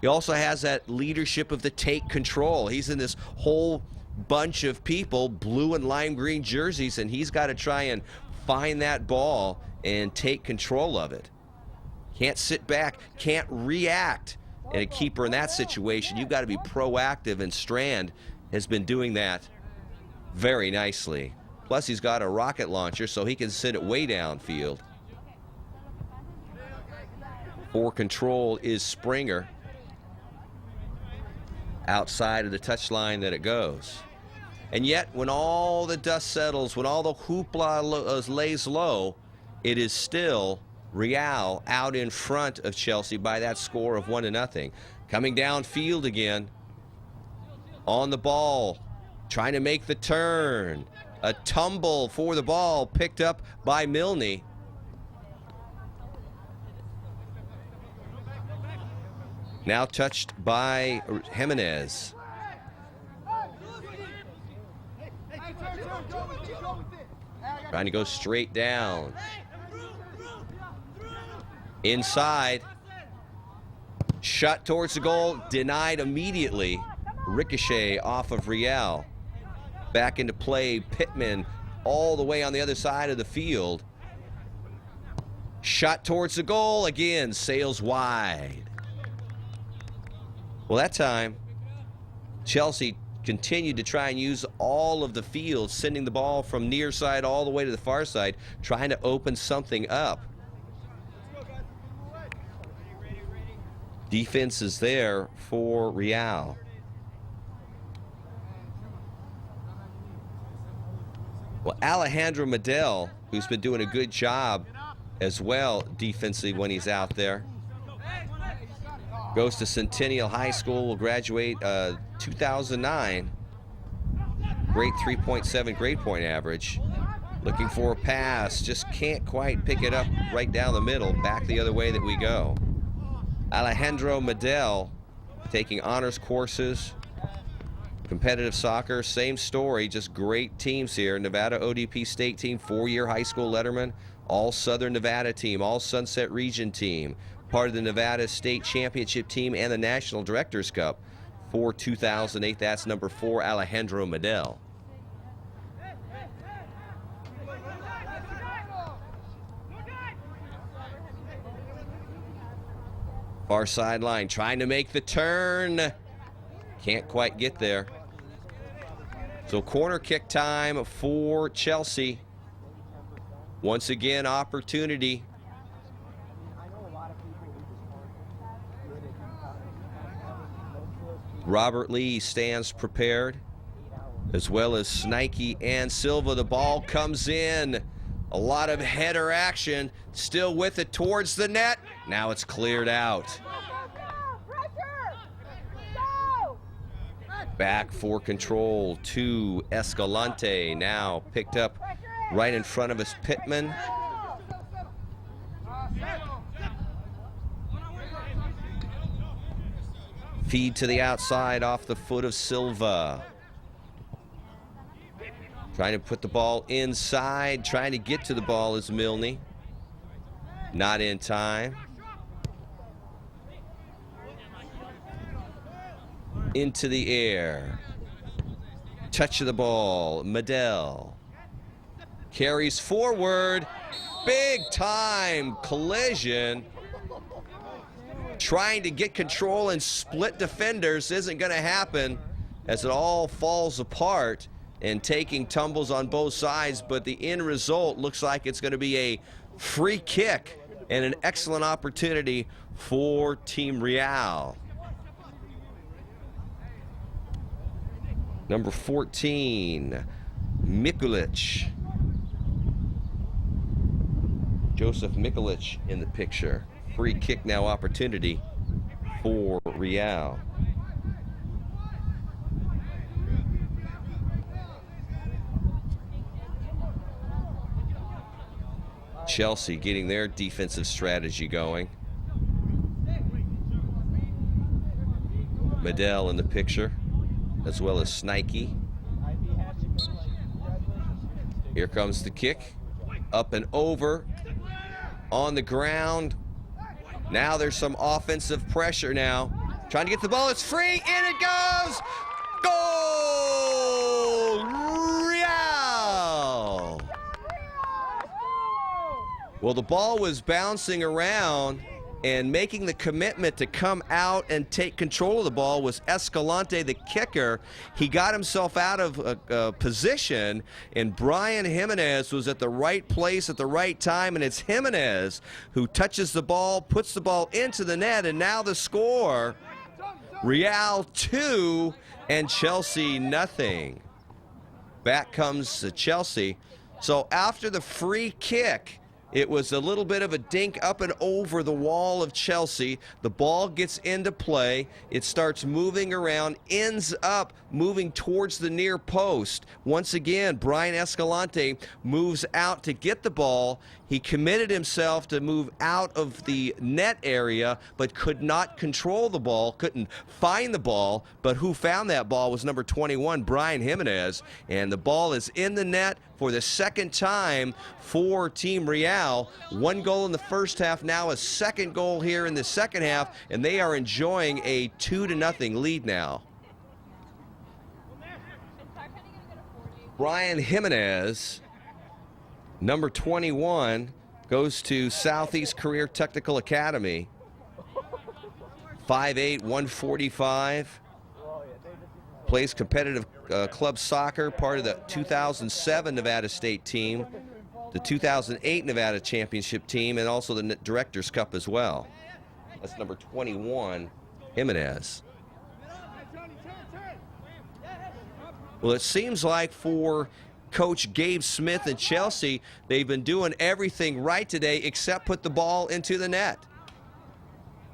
He also has that leadership of the take control. He's in this whole bunch of people, blue and lime green jerseys, and he's got to try and find that ball and take control of it. Can't sit back, can't react. And a keeper in that situation, you've got to be proactive, and Strand has been doing that very nicely. Plus, he's got a rocket launcher, so he can send it way downfield. For control is Springer. Outside of the touchline that it goes. And yet, when all the dust settles, when all the hoopla lays low, it is still Real out in front of Chelsea by that score of 1-0. Coming downfield again. On the ball, trying to make the turn. A tumble for the ball, picked up by Milne. Now touched by Jimenez. Trying to go straight down. Inside. Shot towards the goal, denied immediately. Ricochet off of Real. Back into play, Pittman all the way on the other side of the field. Shot towards the goal, again, sails wide. Well, that time, Chelsea continued to try and use all of the field, sending the ball from near side all the way to the far side, trying to open something up. Defense is there for Real. Well, Alejandro Medel, who's been doing a good job as well defensively when he's out there, goes to Centennial High School, will graduate 2009. Great 3.7 grade point average. Looking for a pass, just can't quite pick it up right down the middle, back the other way that we go. Alejandro Medel taking honors courses, competitive soccer, same story, just great teams here. Nevada ODP state team, 4-year high school letterman, all Southern Nevada team, all Sunset Region team, part of the Nevada State Championship team and the National Directors Cup for 2008. That's number 4, Alejandro Medel. Far sideline, trying to make the turn. Can't quite get there. So corner kick time for Chelsea. Once again, opportunity. Robert Lee stands prepared, as well as Snikey and Silva. The ball comes in. A lot of header action. Still with it towards the net. Now it's cleared out. Back for control to Escalante. Now picked up right in front of us, Pittman. Feed to the outside off the foot of Silva. Trying to put the ball inside, trying to get to the ball is Milne. Not in time. Into the air. Touch of the ball, Medel. Carries forward. Big time collision. Trying to get control and split defenders isn't going to happen as it all falls apart and taking tumbles on both sides, but the end result looks like it's going to be a free kick and an excellent opportunity for Team Real. Number 14, Mikulic. Joseph Mikulic in the picture. Free kick now opportunity for Real. Chelsea getting their defensive strategy going. Medel in the picture, as well as Snikey. Here comes the kick. Up and over. On the ground. Now there's some offensive pressure now. Trying to get the ball. It's free. In it goes. Goal! Real! Well, the ball was bouncing around, and making the commitment to come out and take control of the ball was Escalante, the kicker. He got himself out of position, and Brian Jimenez was at the right place at the right time, and it's Jimenez who touches the ball, puts the ball into the net, and now the score, Real 2 and Chelsea nothing. back comes Chelsea. So after the free kick, it was a little bit of a dink up and over the wall of Chelsea. The ball gets into play. It starts moving around, ends up moving towards the near post. Once again, Brian Escalante moves out to get the ball. He committed himself to move out of the net area, but could not control the ball, couldn't find the ball. But who found that ball was number 21, Brian Jimenez. And the ball is in the net for the second time for Team Real. One goal in the first half, now a second goal here in the second half, and they are enjoying a 2-0 lead now. Brian Jimenez, number 21, goes to Southeast Career Technical Academy. 5'8", 145. Plays competitive club soccer, part of the 2007 Nevada State team, the 2008 Nevada Championship team, and also the Directors Cup as well. That's number 21, Jimenez. Well, it seems like for Coach Gabe Smith and Chelsea, they've been doing everything right today except put the ball into the net.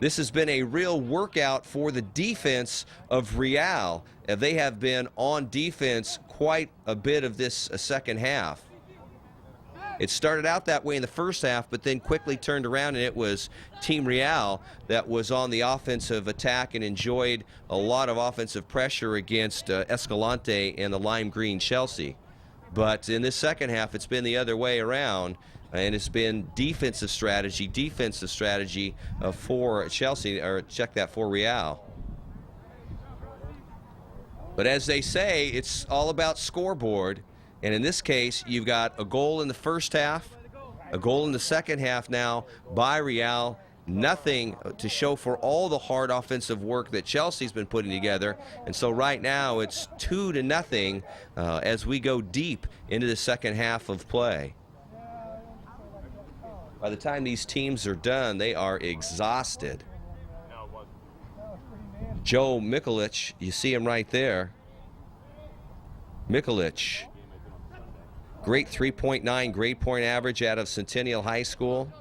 This has been a real workout for the defense of Real. They have been on defense quite a bit of this second half. It started out that way in the first half, but then quickly turned around, and it was Team Real that was on the offensive attack and enjoyed a lot of offensive pressure against Escalante and the lime green Chelsea. But in this second half, it's been the other way around, and it's been defensive strategy for Chelsea, or check that, for Real. But as they say, it's all about scoreboard. And in this case, you've got a goal in the first half, a goal in the second half now by Real. Nothing to show for all the hard offensive work that Chelsea's been putting together. And so right now it's 2-0 as we go deep into the second half of play. By the time these teams are done, they are exhausted. Joe Mikulich, you see him right there. Mikulich, great 3.9 grade point average out of Centennial High School.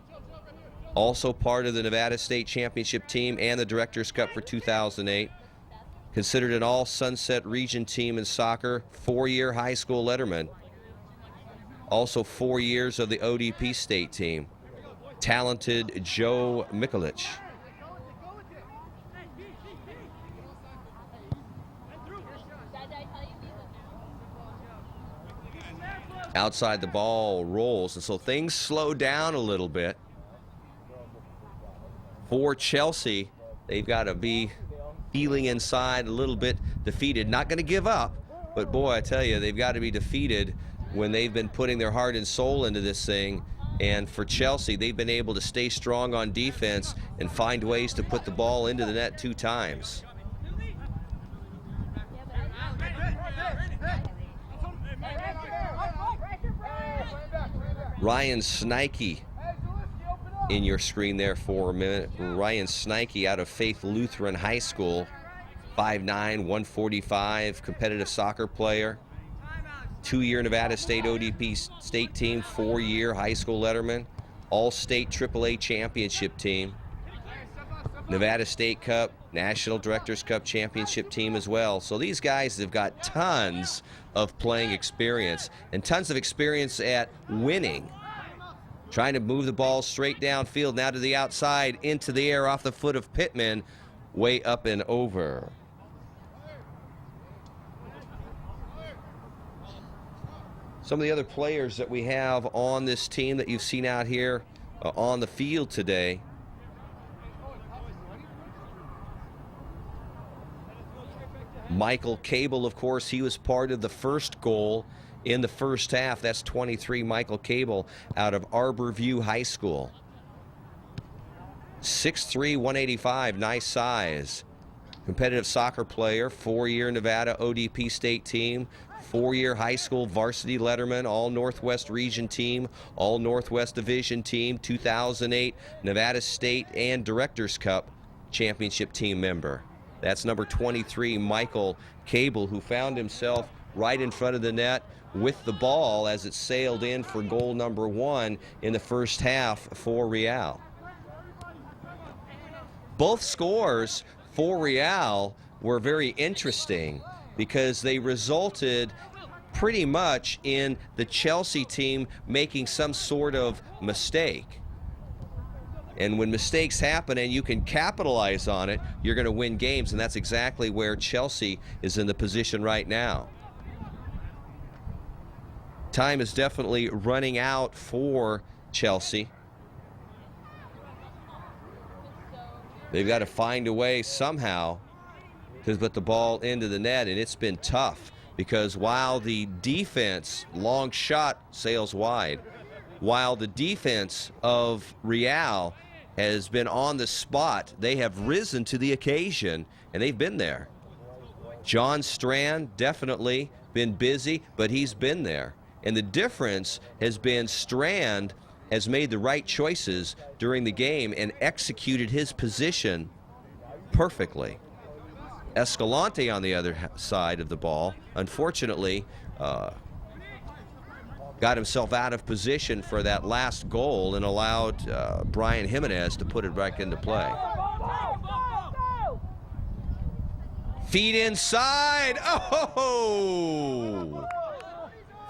Also part of the Nevada State Championship team and the Directors Cup for 2008. Considered an all-Sunset Region team in soccer, 4-year high school letterman. Also 4 years of the ODP state team. Talented Joe Mikulich. Outside the ball rolls, and so things slow down a little bit. For Chelsea, they've got to be feeling inside a little bit defeated. Not going to give up, but boy, I tell you, they've got to be defeated when they've been putting their heart and soul into this thing. And for Chelsea, they've been able to stay strong on defense and find ways to put the ball into the net 2 times. Ryan Snikey in your screen there for a minute. Ryan Snikey out of Faith Lutheran High School, 5'9", 145, competitive soccer player. 2-year Nevada State ODP state team, 4-year high school letterman, all-state AAA championship team, Nevada State Cup, National Directors Cup championship team as well. So these guys have got tons of playing experience and tons of experience at winning. Trying to move the ball straight downfield, now to the outside, into the air off the foot of Pittman, way up and over. Some of the other players that we have on this team that you've seen out here on the field today. Michael Cable, of course, he was part of the first goal in the first half. That's 23, Michael Cable out of Arbor View High School. 6'3", 185, nice size. Competitive soccer player, 4-year Nevada ODP state team, 4-year high school varsity letterman, all Northwest Region team, all Northwest Division team, 2008 Nevada State and Directors Cup championship team member. That's number 23, Michael Cable, who found himself right in front of the net with the ball as it sailed in for goal number 1 in the first half for Real. Both scores for Real were very interesting because they resulted pretty much in the Chelsea team making some sort of mistake. And when mistakes happen and you can capitalize on it, you're going to win games, and that's exactly where Chelsea is in the position right now. Time is definitely running out for Chelsea. They've got to find a way somehow to put the ball into the net, and it's been tough because while the defense, long shot, sails wide, while the defense of Real has been on the spot, they have risen to the occasion, and they've been there. John Strand definitely been busy, but he's been there. And the difference has been Strand has made the right choices during the game and executed his position perfectly. Escalante on the other side of the ball, unfortunately, got himself out of position for that last goal and allowed Brian Jimenez to put it back into play. Feet inside. Oh!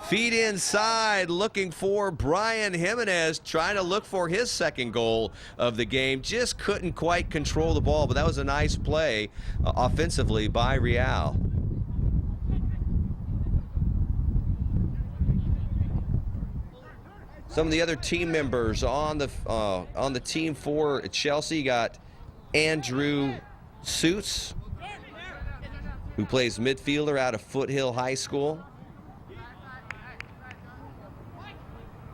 Feet inside, looking for Brian Jimenez, trying to look for his second goal of the game. Just couldn't quite control the ball, but that was a nice play offensively by Real. Some of the other team members on the team for Chelsea got Andrew Suits, who plays midfielder out of Foothill High School.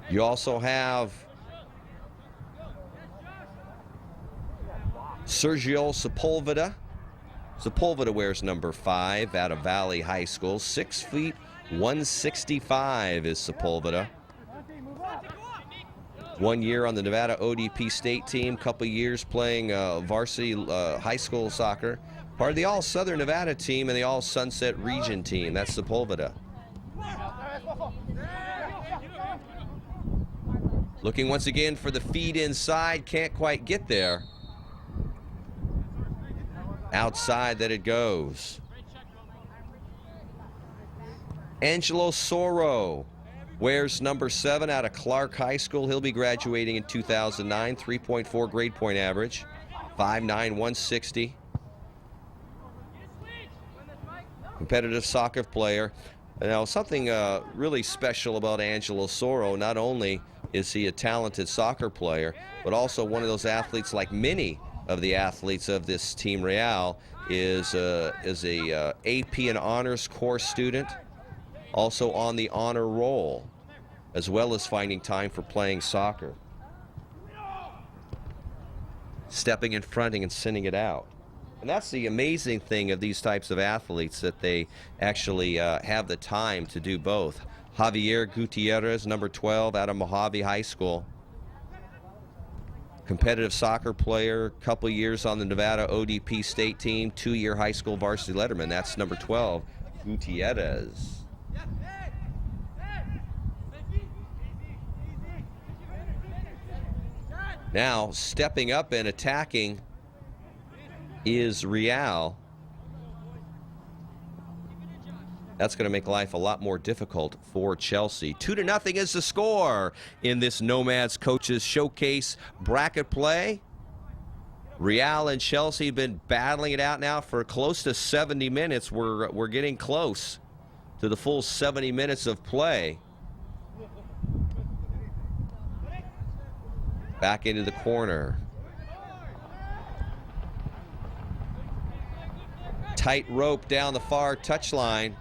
You also have Sergio Sepulveda. Sepulveda wears number 5 out of Valley High School. 6 feet 165 is Sepulveda. 1 year on the Nevada ODP state team, couple years playing varsity high school soccer. Part of the All-Southern Nevada team and the All-Sunset Region team. That's Sepulveda. Looking once again for the feed inside, can't quite get there. Outside that it goes. Angelo Soro wears number 7 out of Clark High School. He'll be graduating in 2009, 3.4 grade point average, 5'9", 160. Competitive soccer player. Now, something really special about Angelo Soro, not only is he a talented soccer player, but also one of those athletes, like many of the athletes of this Team Real, is a AP and honors course student, also on the honor roll, as well as finding time for playing soccer. Stepping in fronting and sending it out. And that's the amazing thing of these types of athletes, that they actually have the time to do both. Javier Gutierrez, number 12, out of Mojave High School. Competitive soccer player, couple years on the Nevada ODP state team, 2-year high school varsity letterman. That's number 12, Gutierrez. Now, stepping up and attacking is Real. That's going to make life a lot more difficult for Chelsea. 2-0 is the score in this Nomads Coaches Showcase bracket play. Real and Chelsea have been battling it out now for close to 70 minutes. We're getting close to the full 70 minutes of play. Back into the corner. Tight rope down the far touchline.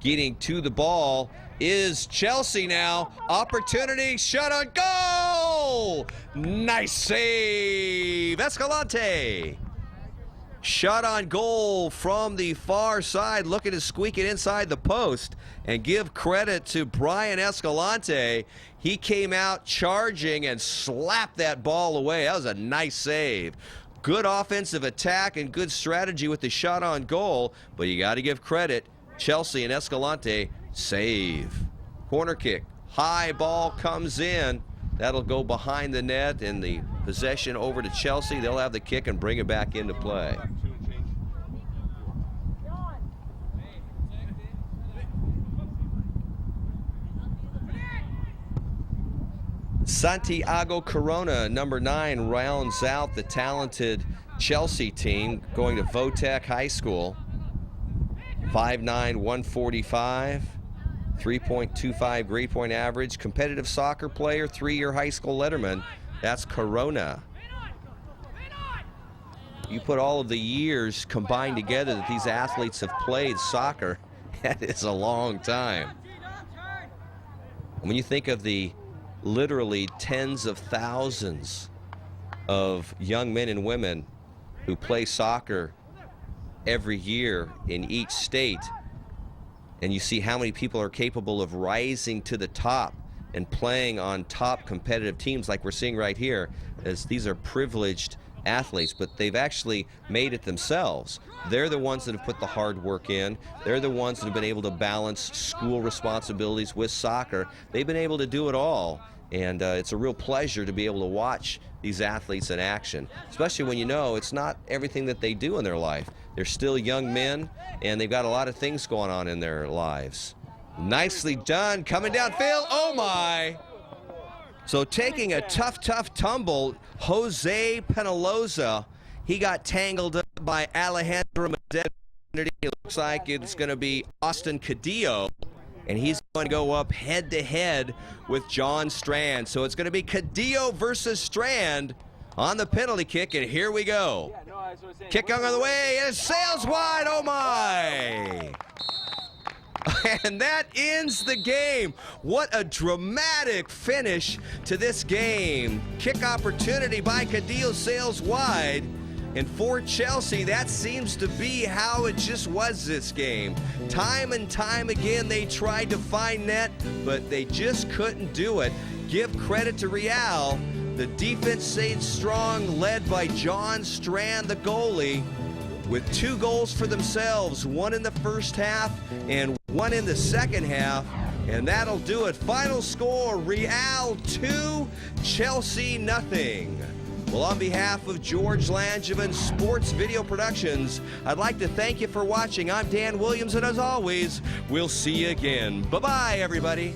Getting to the ball is Chelsea now. Opportunity, shot on goal! Nice save, Escalante. Shot on goal from the far side, looking to squeak it inside the post. And give credit to Brian Escalante. He came out charging and slapped that ball away. That was a nice save. Good offensive attack and good strategy with the shot on goal, but you got to give credit Chelsea and Escalante save. Corner kick. High ball comes in. That'll go behind the net, and the possession over to Chelsea. They'll have the kick and bring it back into play. Santiago Corona, number 9, rounds out the talented Chelsea team, going to Votech High School. 5'9", 145, 3.25 grade point average, competitive soccer player, 3-year high school letterman. That's Corona. You put all of the years combined together that these athletes have played soccer, that is a long time. When you think of the literally tens of thousands of young men and women who play soccer every year in each state, and you see how many people are capable of rising to the top and playing on top competitive teams like we're seeing right here, as these are privileged athletes, but they've actually made it themselves. They're the ones that have put the hard work in. They're the ones that have been able to balance school responsibilities with soccer. They've been able to do it all. And it's a real pleasure to be able to watch these athletes in action, especially when you know it's not everything that they do in their life. They're still young men, and they've got a lot of things going on in their lives. Nicely done, coming downfield, oh my! So taking a tough tumble, Jose Penaloza, he got tangled up by Alejandro Medina. It looks like it's going to be Austin Cadillo, and he's going to go up head-to-head with John Strand. So it's going to be Cadillo versus Strand on the penalty kick, and here we go. Kick on the way, and it sails wide, oh my! And that ends the game. What a dramatic finish to this game. Kick opportunity by Cadillo, sails wide. And for Chelsea, that seems to be how it just was this game. Time and time again, they tried to find net, but they just couldn't do it. Give credit to Real. The defense stayed strong, led by John Strand, the goalie, with 2 goals for themselves, 1 in the first half and 1 in the second half. And that'll do it. Final score, Real 2, Chelsea nothing. Well, on behalf of George Langevin Sports Video Productions, I'd like to thank you for watching. I'm Dan Williams, and as always, we'll see you again. Bye-bye, everybody.